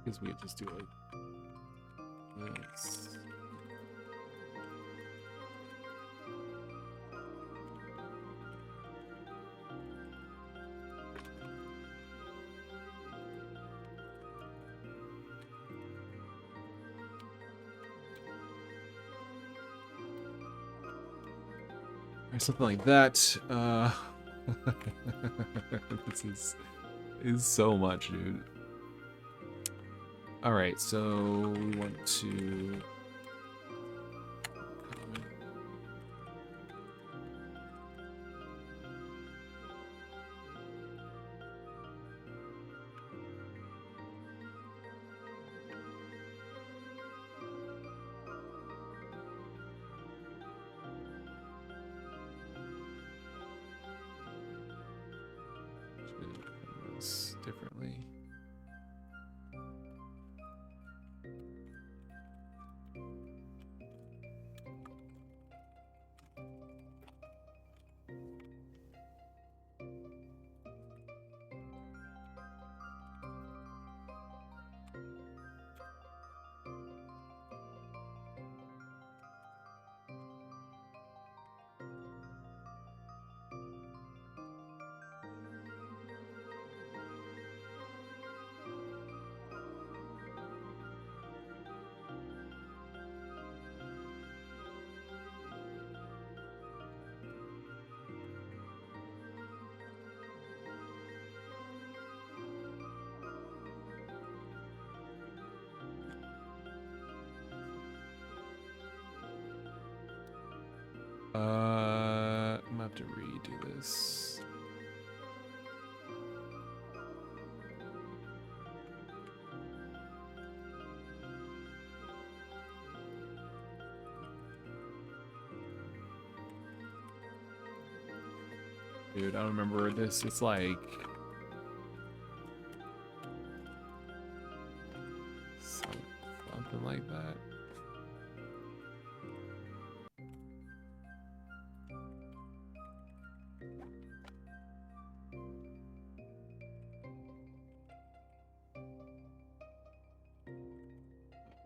Because we could just do like this. Or something like that. This is so much, dude. All right, so we want to. This differently. I'm gonna have to redo this. Dude, I don't remember this. It's like fuck. something like that.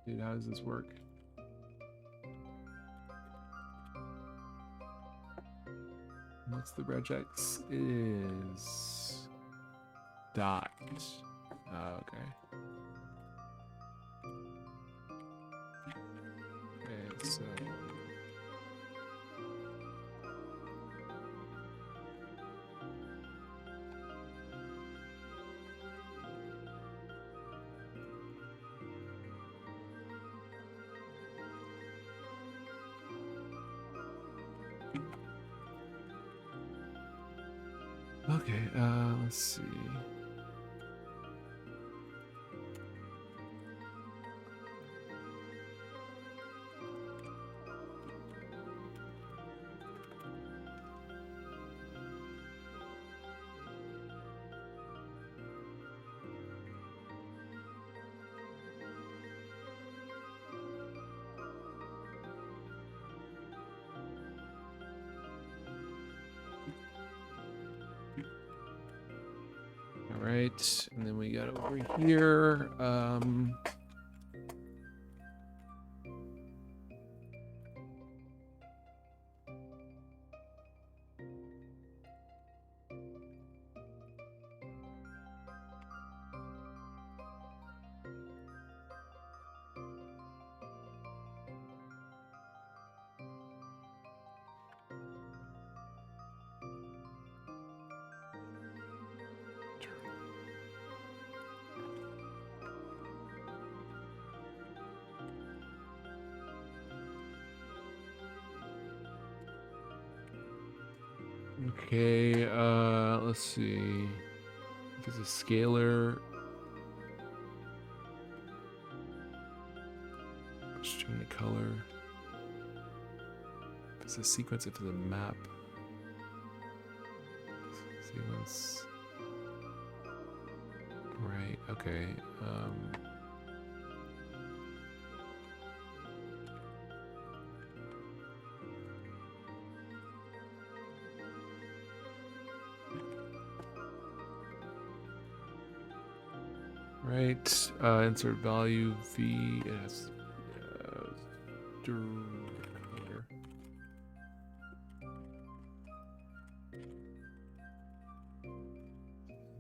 Dude, how does this work? What's the regex? Is dot. Okay. Okay, so okay, let's see. All right, and then we got over here. Okay, let's see. If it's a scalar, string the color. If it's a sequence, if it's a map. Sequence. Right, okay. Right, insert value v. It has color.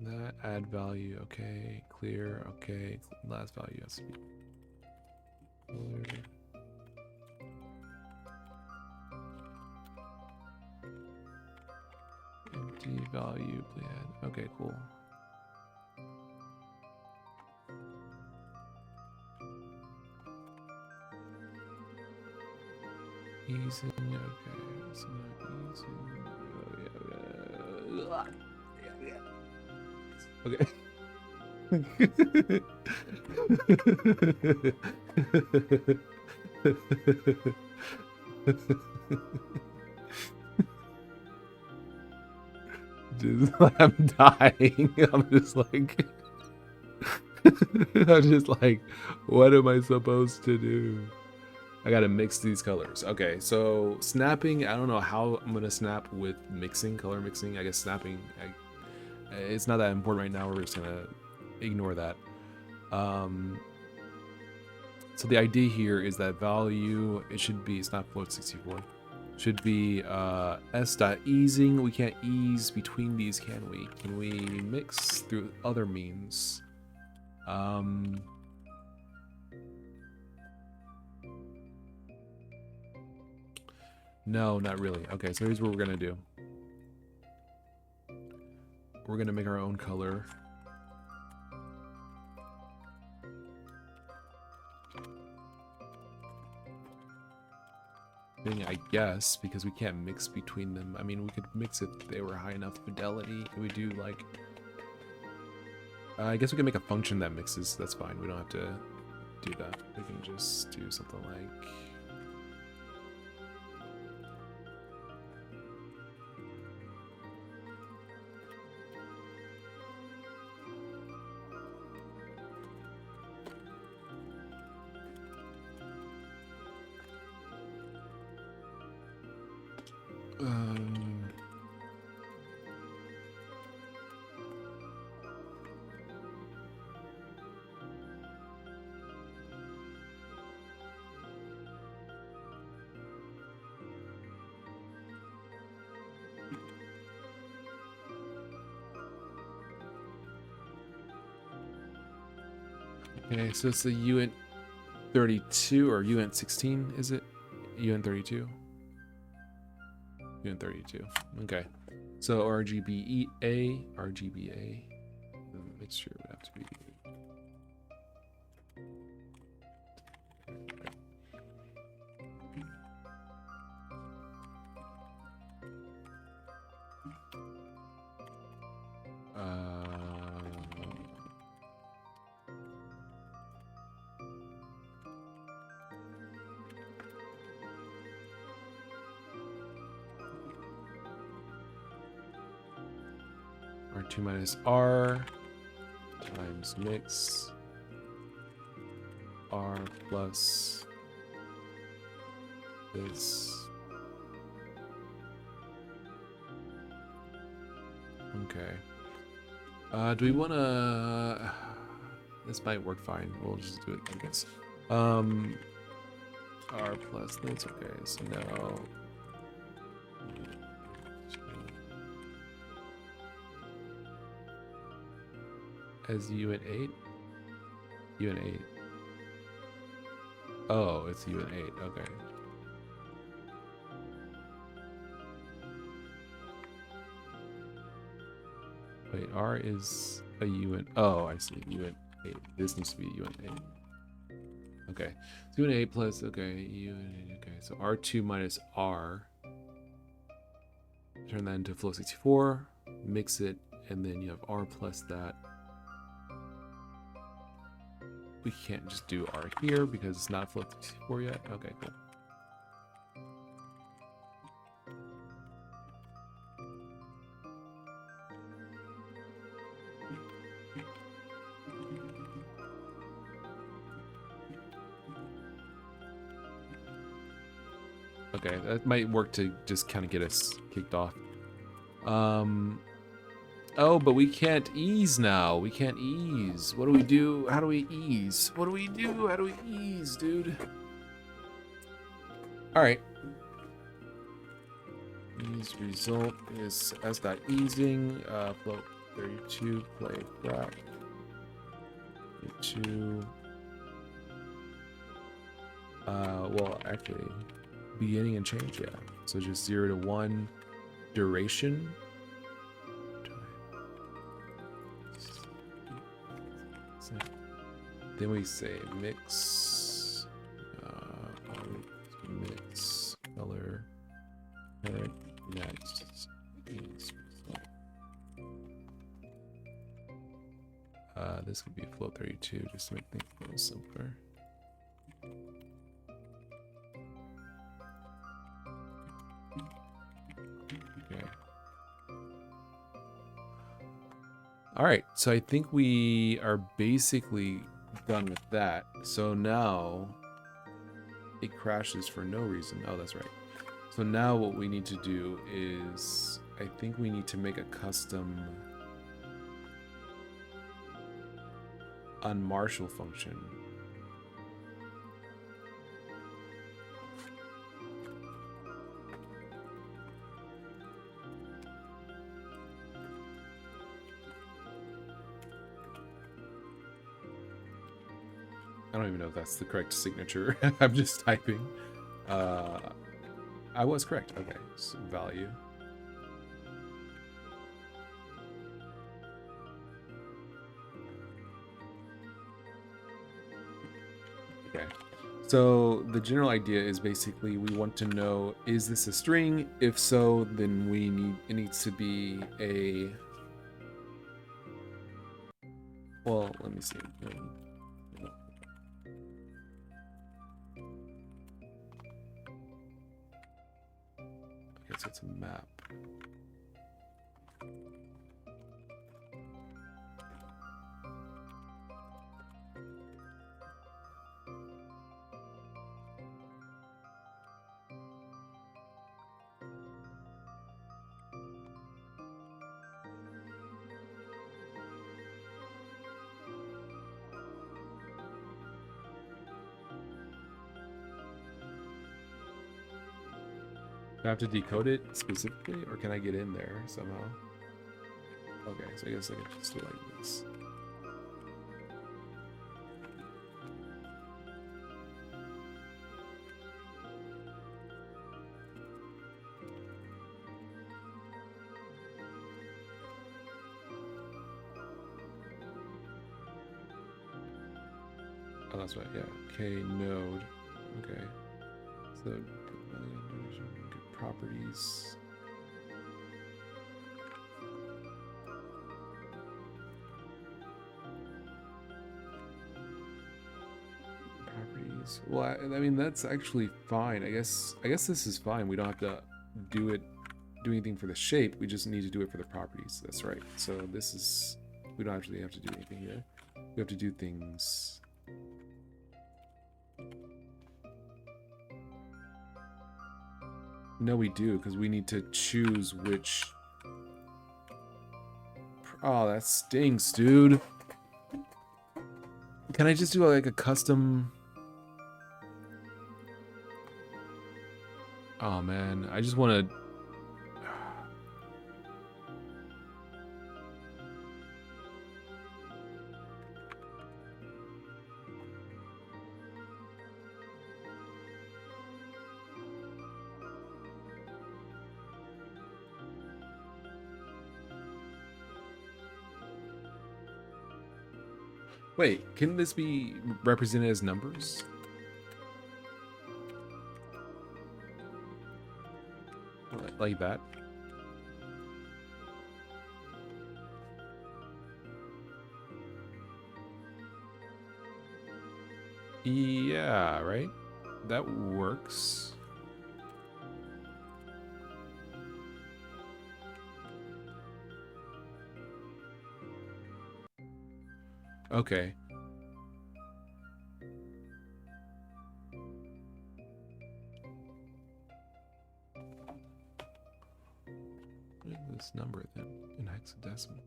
That add value, okay. Clear, okay. Last value has to be color. Empty value, please add. Okay, cool. Easing, okay, it's not easing. Oh, yeah. Okay. Just, I'm dying. I'm just like, I'm just like, what am I supposed to do? I gotta mix these colors. Okay, so snapping, I don't know how I'm gonna snap with mixing, color mixing. I guess snapping, it's not that important right now. We're just gonna ignore that. So the idea here is that value, it should be, it's not float 64. Should be s.easing. We can't ease between these, can we? Can we mix through other means? No, not really. Okay, so here's what we're gonna do. We're gonna make our own color. I guess, because we can't mix between them. I mean, we could mix if they were high enough fidelity. Can we do like... I guess we can make a function that mixes. That's fine. We don't have to do that. We can just do something like... Okay, so it's the UINT 32 or UINT 16, is it? UINT 32? UINT 32. Okay. So RGBA, RGBA. The mixture would have to be. R2 minus R times mix R plus this. Okay. Do we want to? This might work fine. We'll just do it, I guess. R plus this. Okay. So now. As UINT 8? UINT 8. Oh, it's UINT 8. Okay. Wait, R is a UINT. Oh, I see. UINT 8. This needs to be UINT 8. Okay. So UINT 8 plus, okay, UINT 8. Okay, so R2 minus R. Turn that into float 64. Mix it, and then you have R plus that. We can't just do R here because it's not float 64 yet. Okay, cool. Okay, that might work to just kind of get us kicked off. Oh, but we can't ease now. We can't ease. What do we do? How do we ease? What do we do? How do we ease, dude? All right. Ease result is s dot easing. Float 32 play frac. 32. Well, actually, beginning and change, yeah. So just 0 to 1 duration. Then we say mix, mix color, next. This could be float 32 just to make things a little simpler. Okay. All right, so I think we are basically done with that. So now it crashes for no reason. Oh, that's right. So now what we need to do is, I think we need to make a custom unmarshal function. I don't even know if that's the correct signature. I'm just typing. I was correct. Okay, so value. Okay, so the general idea is basically we want to know, is this a string? If so, then it needs to be a, well, let me see. Okay, so it's a map. I have to decode it specifically, or can I get in there somehow? Okay, so I guess I can just do it like this. Oh, that's right, yeah. K node. Okay. So, get properties. Properties. Well, I mean, that's actually fine. I guess this is fine. We don't have to do anything for the shape. We just need to do it for the properties. That's right. So this is, we don't actually have to do anything here. We have to do things. No, we do, because we need to choose which. Oh, that stinks, dude. Can I just do like a custom? Oh man, I just want to. Wait, can this be represented as numbers? Like that? Yeah, right? That works. Okay. What is this number then in hexadecimal?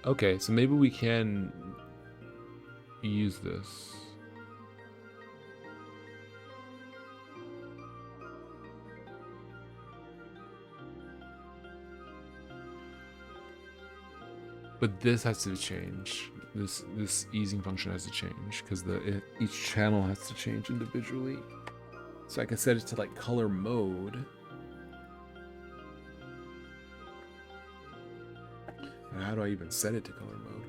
Okay, so maybe we can use this. But this has to change. This easing function has to change because each channel has to change individually. So I can set it to like color mode. And how do I even set it to color mode?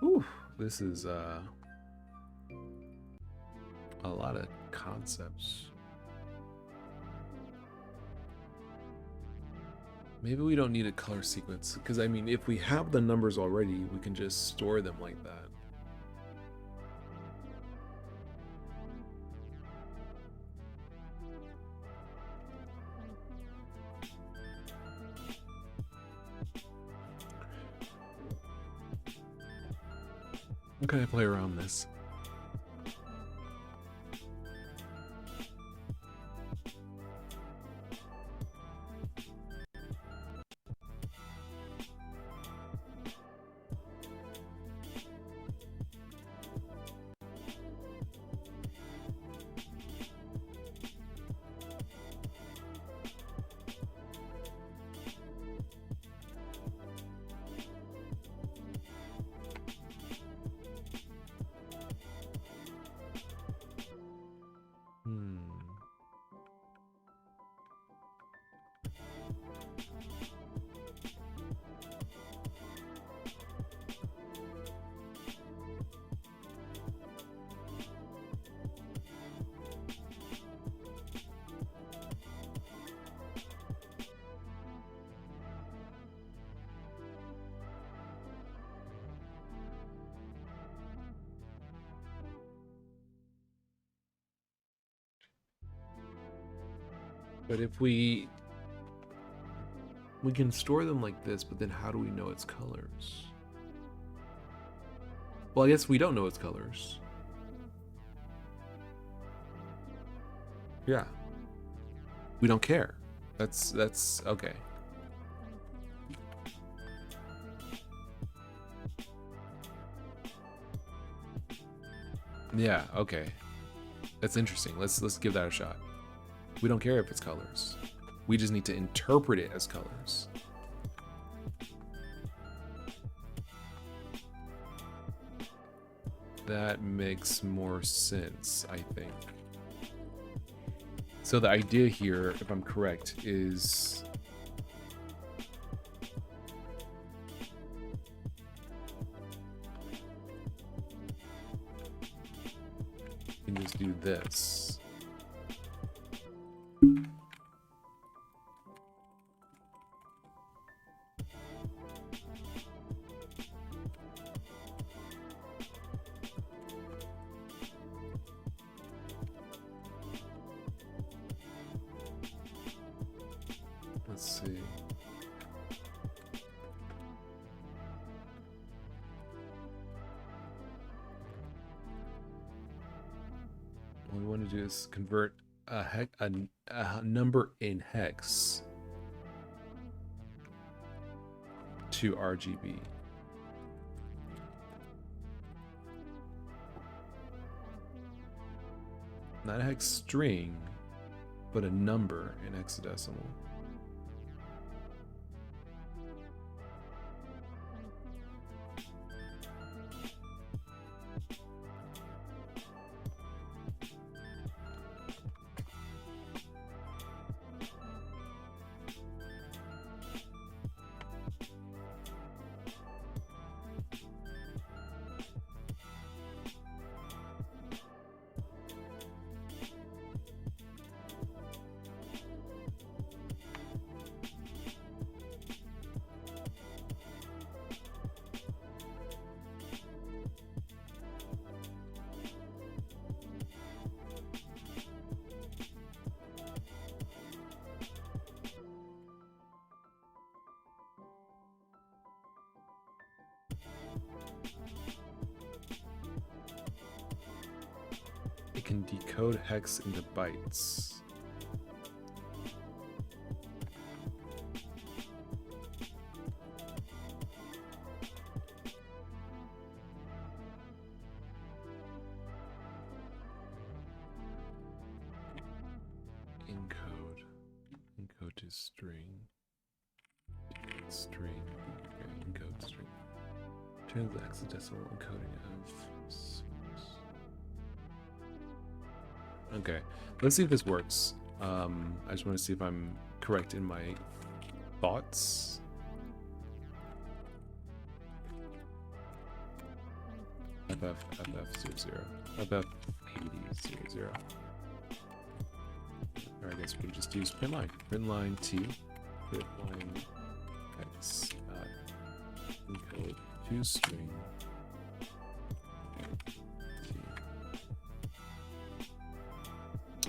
Whew, this is a lot of concepts. Maybe we don't need a color sequence, because I mean, if we have the numbers already, we can just store them like that. I'm gonna play around this. But if we can store them like this, but then how do we know its colors? Well, I guess we don't know its colors. Yeah. We don't care. That's okay. Yeah, okay. That's interesting. Let's give that a shot. We don't care if it's colors. We just need to interpret it as colors. That makes more sense, I think. So the idea here, if I'm correct, is you can just do this. Let's see. What we want to do is convert a number in hex to RGB. Not a hex string, but a number in hexadecimal. It can decode hex into bytes. Encode to string. String. Okay, encode string. Turn the hexadecimal encoding of source. Okay, let's see if this works. I just want to see if I'm correct in my thoughts. FF00 FF8000. Or I guess we just use printline. Printline T. Printline X. Encode to string.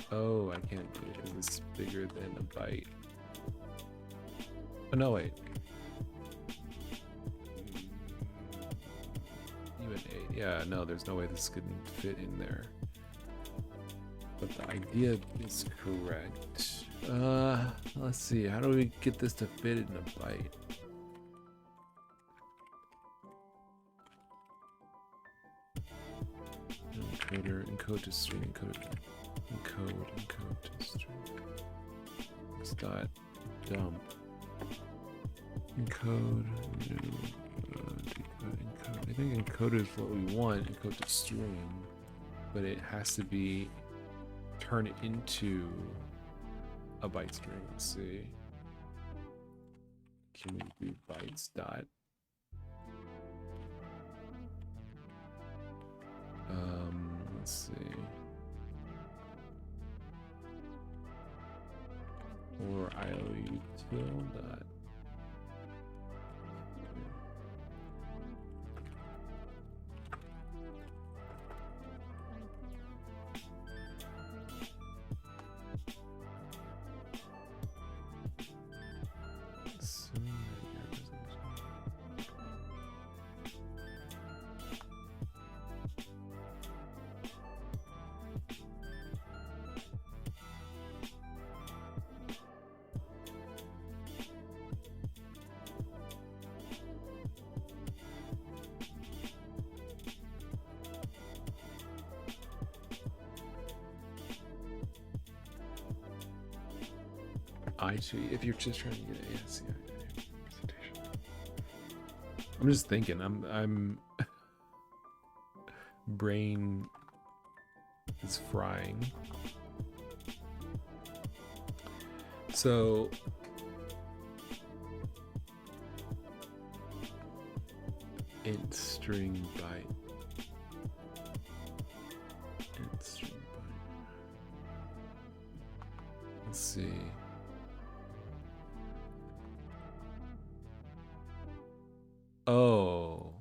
Oh, I can't do it. It's bigger than a byte. Oh, no, wait. Even 8. Yeah, no, there's no way this couldn't fit in there. But the idea is correct. Let's see. How do we get this to fit in a byte? Encoder, encode to string, encode to string. It's dot dump. Encode, decode, encode. I think encode is what we want, encode to string, but it has to be turned into a byte string. Let's see. Can we do bytes dot? Let's see. Or IOUtil dot. if you're just trying to get ASCII presentation. I'm just thinking. I'm brain is frying. So int string byte. Int string byte. Let's see. Oh.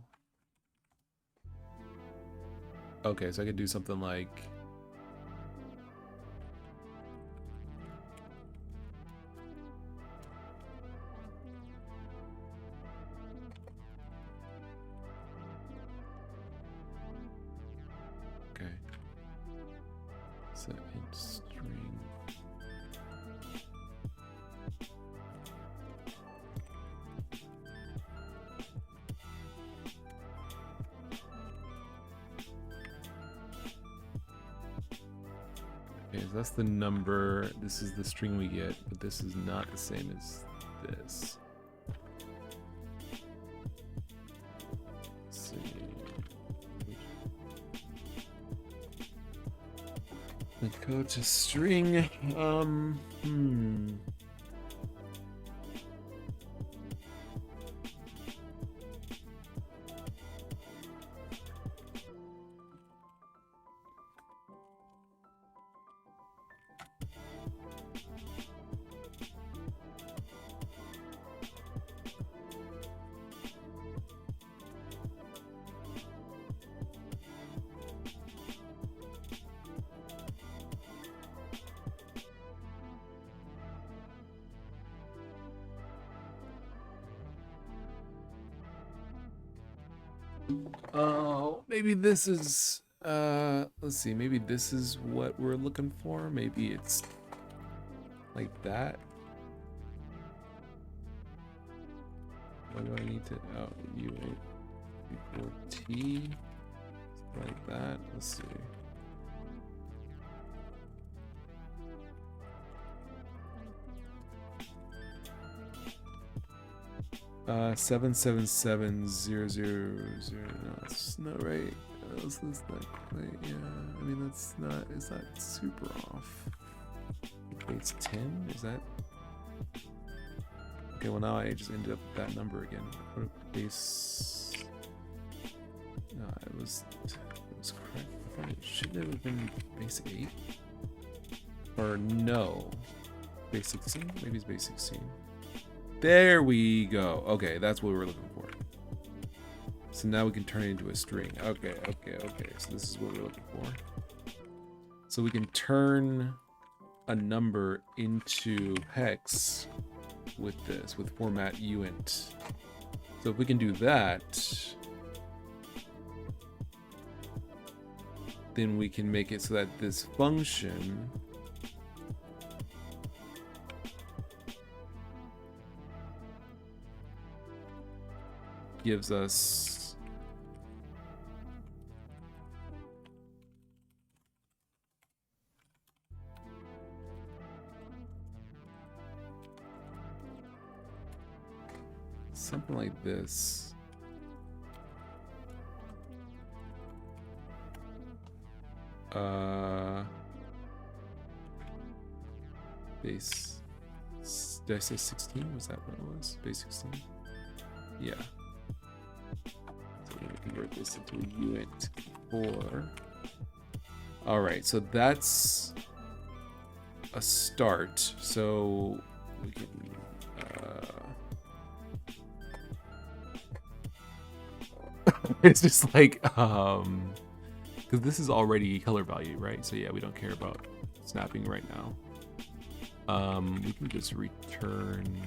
Okay, so I could do something like okay. So int string. Okay, so that's the number. This is the string we get, but this is not the same as this. Let's see. Let's go to string. Oh, maybe this is let's see, maybe this is what we're looking for. Maybe it's like that. What do I need to U8 before T? Like that. Let's see. 777000. No, that's not right. That's not quite. Yeah, I mean that's not. It's not super off. It's 10. Is that? Okay. Well, now I just ended up with that number again. What a base. No, it was correct. I thought it shouldn't have been base 8. Or no, base 16. Maybe it's base 16. There we go. Okay, that's what we were looking for. So now we can turn it into a string. Okay. So this is what we're looking for. So we can turn a number into hex with this, with format uint. So if we can do that, then we can make it so that this function gives us something like this. Base. Did I say 16? Was that what it was? Base 16? Yeah. So we're gonna convert this into a uint 4. All right, so that's a start. So we can it's just like because this is already color value, right? So yeah, we don't care about snapping right now. We can just return.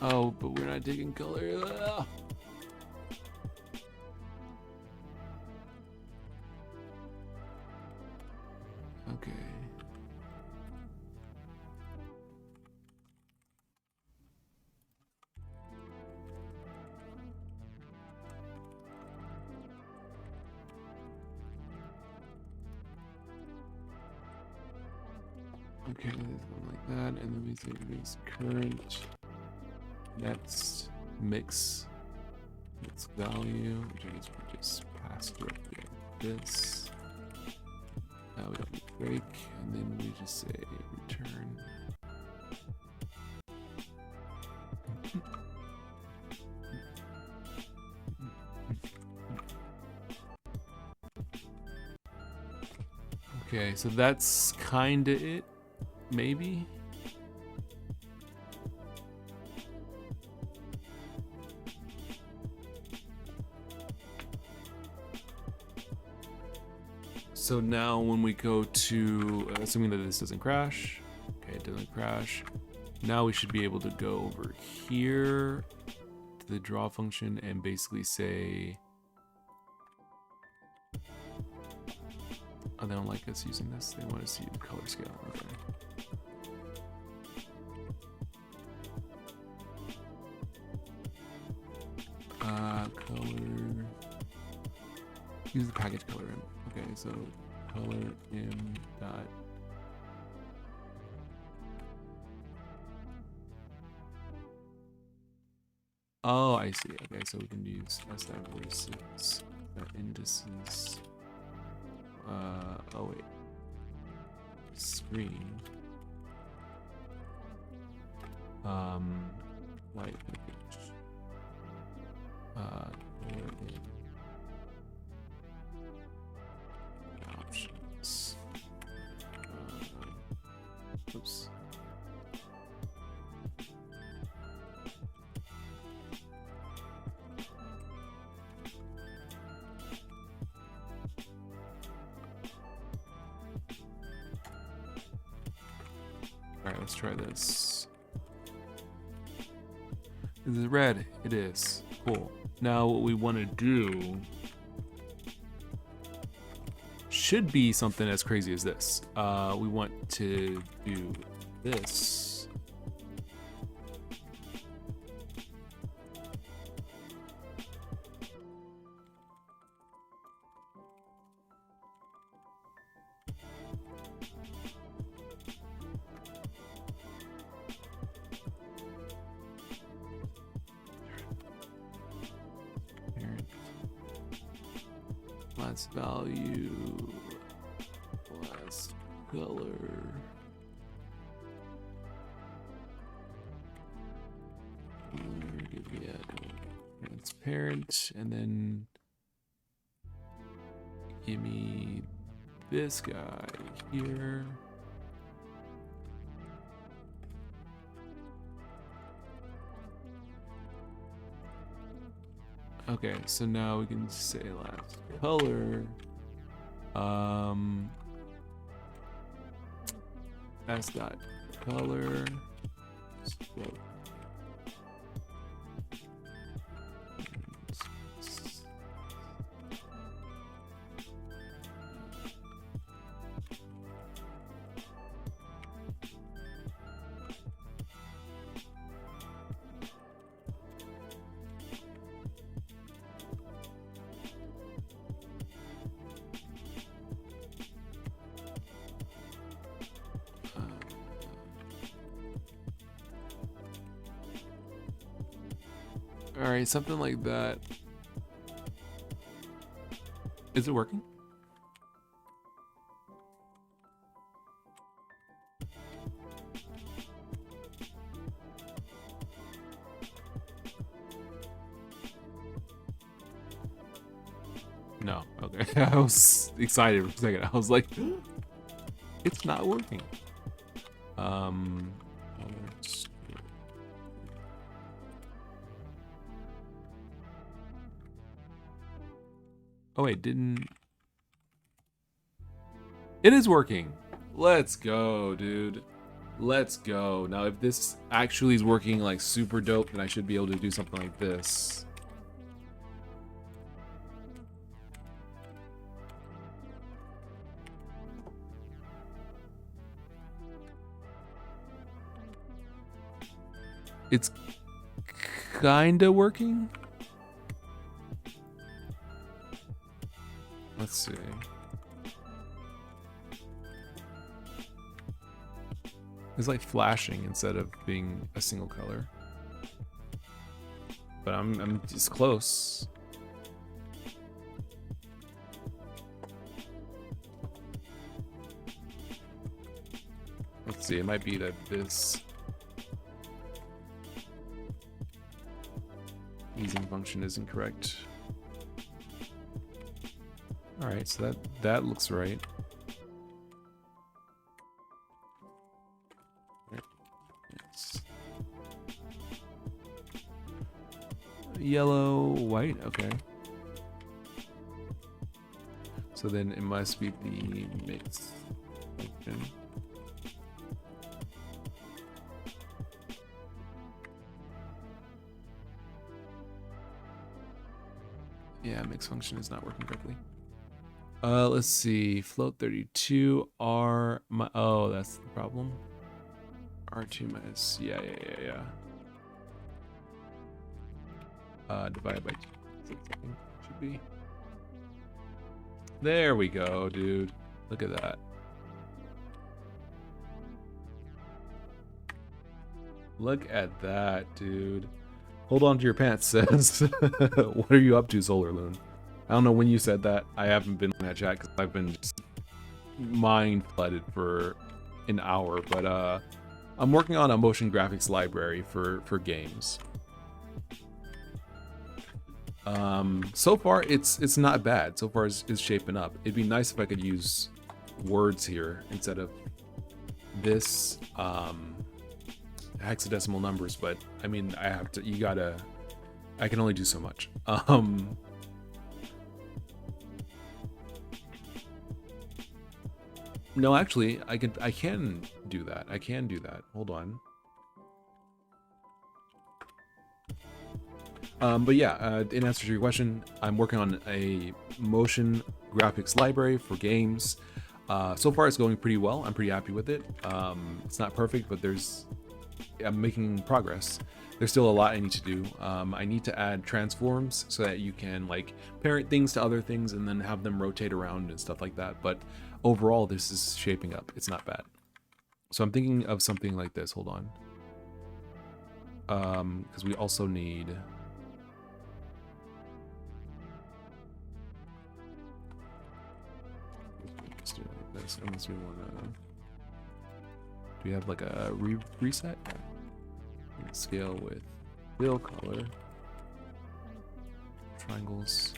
Oh, but we're not taking color. Ugh. Okay. Okay, like that, and then we say mix current. Next, mix value, which I guess we just pass directly like this. Now we don't need break, and then we just say return. Okay, so that's kinda it, maybe. So now when we go to, assuming that this doesn't crash, okay, it doesn't crash. Now we should be able to go over here to the draw function and basically say, oh, they don't like us using this. They want to see the color scale. Okay. Color. Use the package color in. Okay, so color in dot. Oh, I see. Okay, so we can use s indices. Oh wait. Screen. White image. Options. Oops. All right, let's try this. Is it red? It is. Cool. Now what we want to do should be something as crazy as this. We want to do this. Last value, last color. Give me a transparent, and then give me this guy here. Okay, so now we can say last color. S dot color. All right, something like that. Is it working? No. Okay. I was excited for a second. I was like, it's not working. Oh wait, didn't... It is working. Let's go, dude. Let's go. Now, if this actually is working like super dope, then I should be able to do something like this. It's kinda working. Let's see. It's like flashing instead of being a single color. But I'm just close. Let's see, it might be that this easing function is incorrect. Alright, so that looks right. Yellow, white, okay. So then it must be the mix function. Yeah, mix function is not working correctly. Let's see, float 32, R, oh, that's the problem. R2 minus, yeah. Divided by 2, should be. There we go, dude. Look at that. Look at that, dude. Hold on to your pants, says. What are you up to, Solar Loon? I don't know when you said that. I haven't been in that chat because I've been just mind flooded for an hour. But I'm working on a motion graphics library for games. So far it's not bad. So far it's shaping up. It'd be nice if I could use words here instead of this hexadecimal numbers, but I mean I can only do so much. No, actually I can do that. I can do that. Hold on. But yeah, in answer to your question, I'm working on a motion graphics library for games. So far it's going pretty well. I'm pretty happy with it. It's not perfect, but I'm making progress. There's still a lot I need to do. I need to add transforms so that you can like parent things to other things and then have them rotate around and stuff like that. But overall, this is shaping up. It's not bad. So I'm thinking of something like this. Hold on. Because we also need... Let's do it like this. Unless we want to... Do we have like a reset? Scale with fill color. Triangles.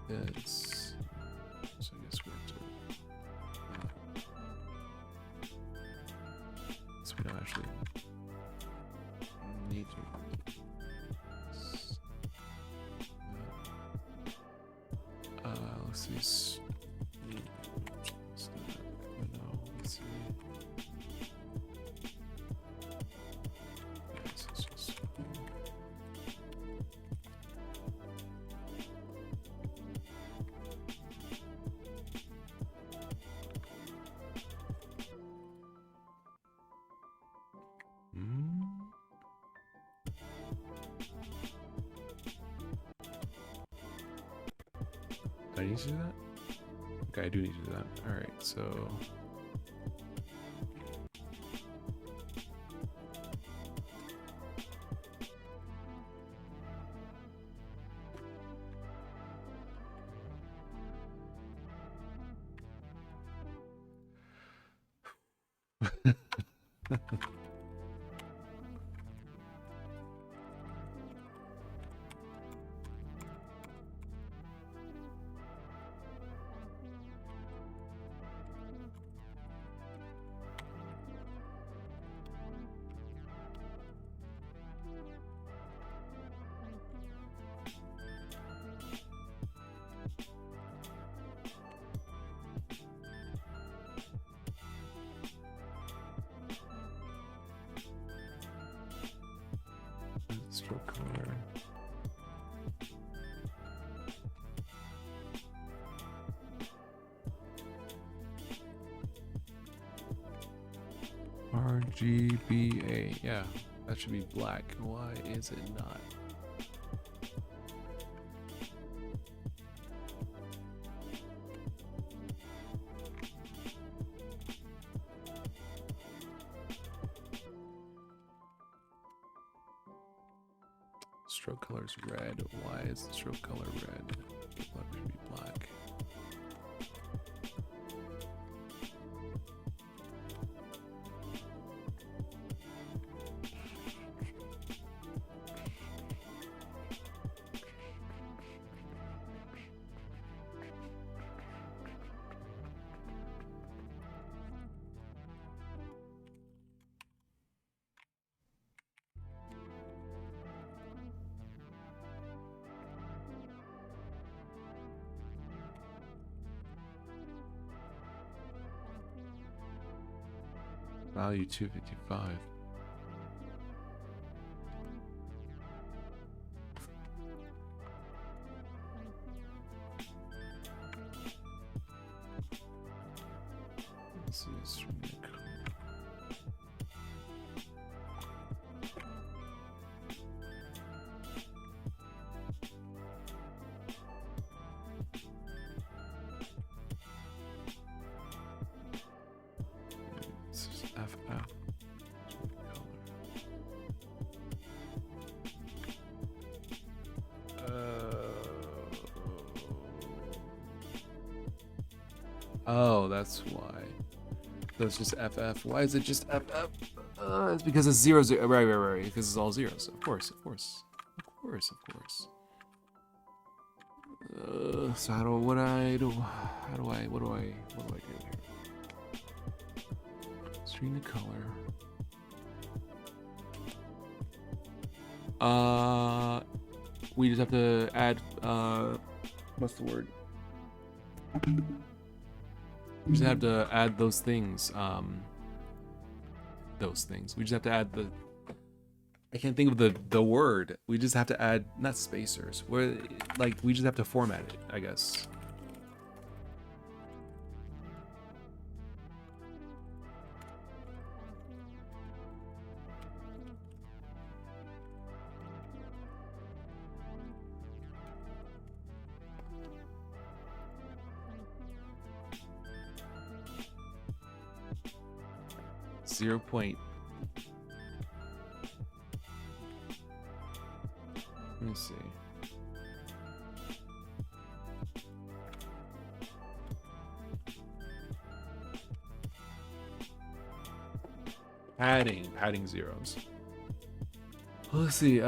This. So I guess we're to... so we don't actually need to... let's see. Let's see. Do I need to do that? Okay, I do need to do that. Alright, so... Stroke color. RGBA. Yeah, that should be black. Why is it not? Stroke color is red. Why is the stroke color red? That should be black. Value 255. This is from the FF. Oh, that's why. So it's just FF. Why is it just FF? It's because it's 0, 0. Right. Because it's all zeros. Of course. So what do I do here? Screen the color. We just have to add what's the word? We just have to add those things. We just have to add the. I can't think of the word. We just have to add not spacers. Where like we just have to format it, I guess. Zero point. Let me see. Padding zeros. Let's see.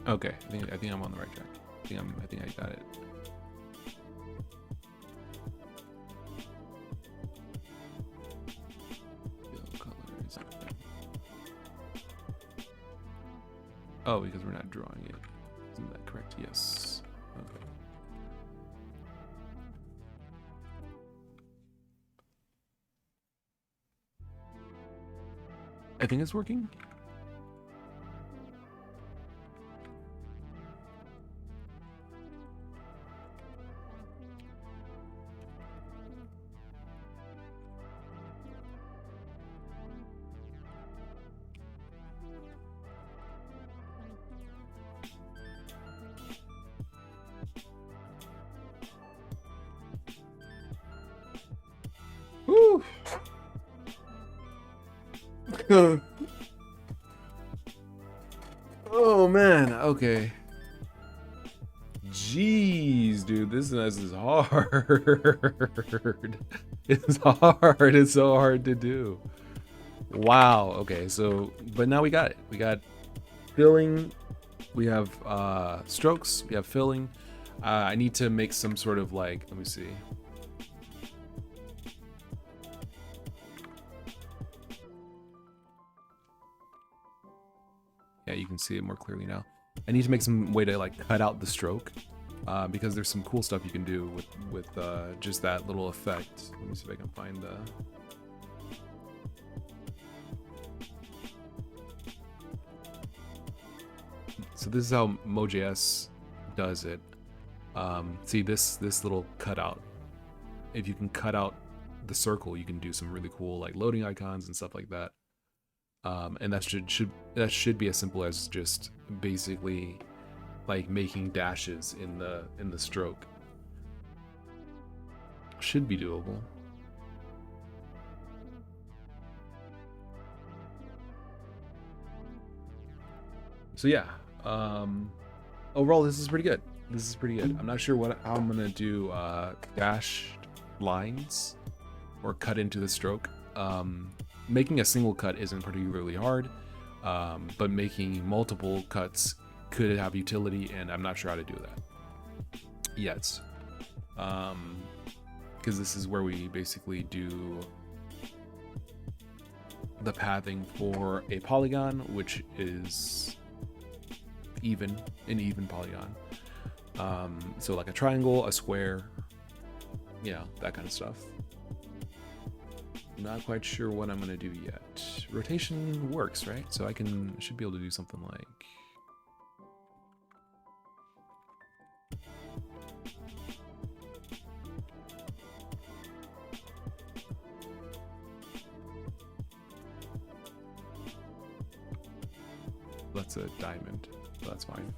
Okay, I think I'm on the right track. I think I got it. Yellow color is oh, because we're not drawing it. Isn't that correct? Yes. Okay. I think it's working. Woo. Oh man, okay. Jeez, dude, this is hard. It's hard. It's so hard to do. Wow. Okay, so but now we got it. We got filling. We have strokes. We have filling. I need to make some sort of like. Let me see. see it more clearly now. I need to make some way to like cut out the stroke, because there's some cool stuff you can do with just that little effect. Let me see if I can find the. So this is how Moj.js does it. See this little cutout. If you can cut out the circle, you can do some really cool like loading icons and stuff like that. And that should be as simple as just basically like making dashes in the stroke. Should be doable. So yeah, overall this is pretty good. This is pretty good. I'm not sure how I'm gonna do dashed lines or cut into the stroke. Making a single cut isn't particularly hard, but making multiple cuts could have utility, and I'm not sure how to do that yet. Because this is where we basically do the pathing for a polygon, which is an even polygon. So like a triangle, a square, that kind of stuff. Not quite sure what I'm gonna do yet. Rotation works, right? So I should be able to do something like. That's a diamond, so that's fine.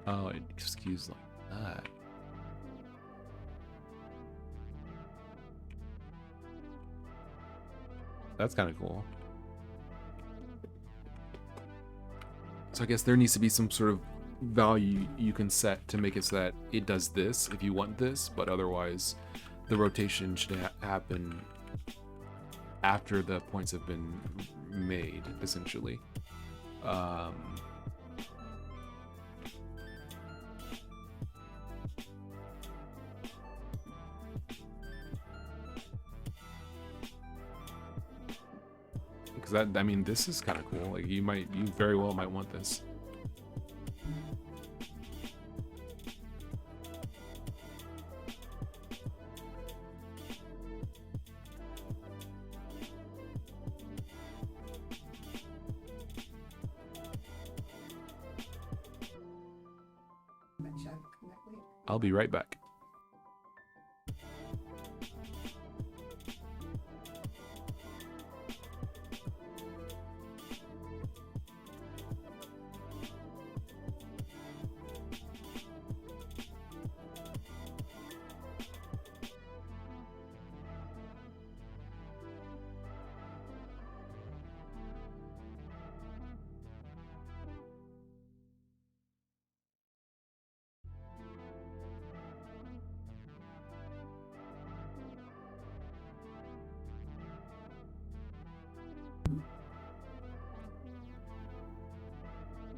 Oh, excuse like that. That's kind of cool. So I guess there needs to be some sort of value you can set to make it so that it does this if you want this, but otherwise the rotation should happen after the points have been made, essentially. Because I mean, this is kind of cool. Like you very well might want this. I'll be right back.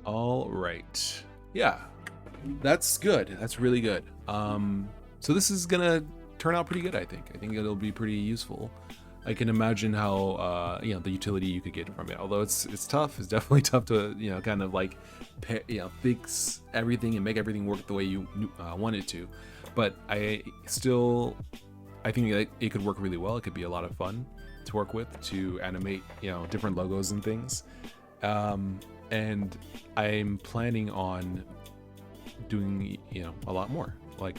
All right. Yeah, that's good. That's really good. So this is gonna turn out pretty good. I think it'll be pretty useful. I can imagine how the utility you could get from it. Although it's tough. It's definitely tough to kind of like fix everything and make everything work the way you want it to. But I think that it could work really well. It could be a lot of fun to work with, to animate different logos and things. And I'm planning on doing a lot more. Like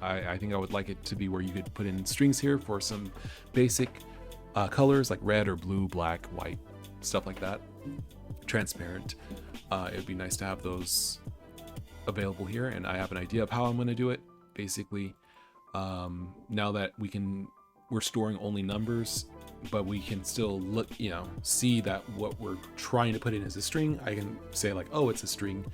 I think I would like it to be where you could put in strings here for some basic colors like red or blue, black, white, stuff like that. Transparent. It would be nice to have those available here, and I have an idea of how I'm going to do it. Basically, now that we're storing only numbers, but we can still look, see that what we're trying to put in is a string. I can say like, oh, it's a string.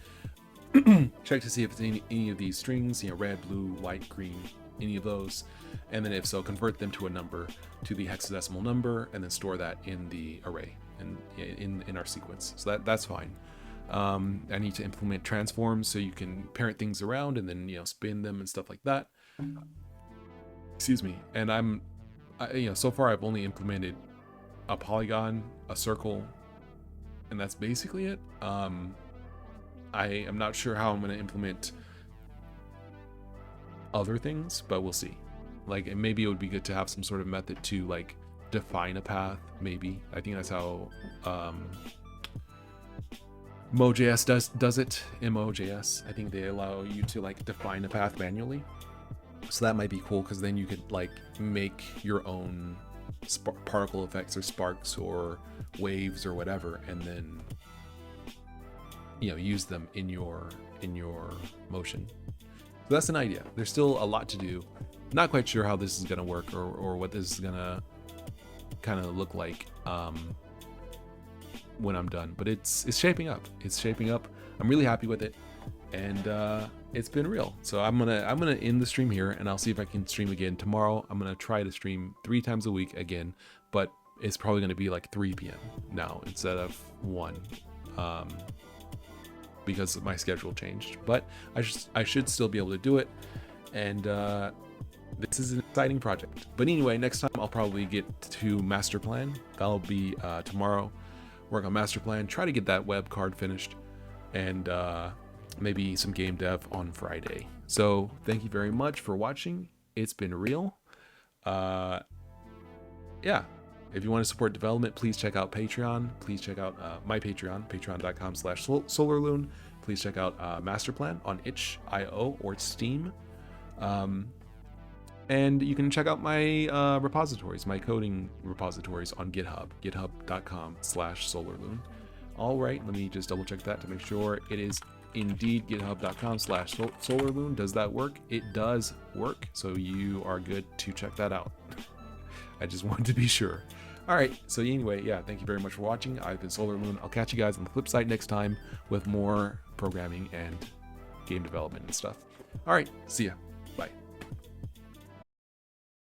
Check to see if it's any of these strings, red, blue, white, green, any of those. And then if so, convert them to a number, to the hexadecimal number, and then store that in the array and in our sequence. So that's fine. I need to implement transforms so you can parent things around and then, spin them and stuff like that. Excuse me. And so far I've only implemented a polygon, a circle, and that's basically it. I am not sure how I'm going to implement other things, but we'll see. Like, maybe it would be good to have some sort of method to like define a path. Maybe I think that's how Mo.js does it. Mo.js, I think they allow you to like define a path manually, so that might be cool, because then you could like make your own particle effects or sparks or waves or whatever, and then use them in your motion. So that's an idea. There's still a lot to do. Not quite sure how this is going to work or what this is going to kind of look like when I'm done, but it's shaping up. I'm really happy with it, and it's been real. So I'm gonna end the stream here, and I'll see if I can stream again tomorrow. I'm gonna try to stream 3 times a week again, but it's probably gonna be like 3 p.m. now instead of 1, because my schedule changed. But I should still be able to do it, and this is an exciting project. But anyway, next time I'll probably get to master plan. That'll be tomorrow. Work on master plan, try to get that web card finished, and maybe some game dev on Friday. So thank you very much for watching. It's been real. Yeah, if you want to support development, please check out Patreon. Please check out my Patreon, patreon.com/solarloon. Please check out Masterplan on itch.io or Steam. And you can check out my repositories, my coding repositories on GitHub, github.com/solarloon. All right, let me just double check that to make sure it is indeed github.com/solarloon. Does that work? It does work, so you are good to check that out. I just wanted to be sure. All right, so anyway, yeah, thank you very much for watching. I've been SolarLoon. I'll catch you guys on the flip side next time with more programming and game development and stuff. All right, see ya. Bye.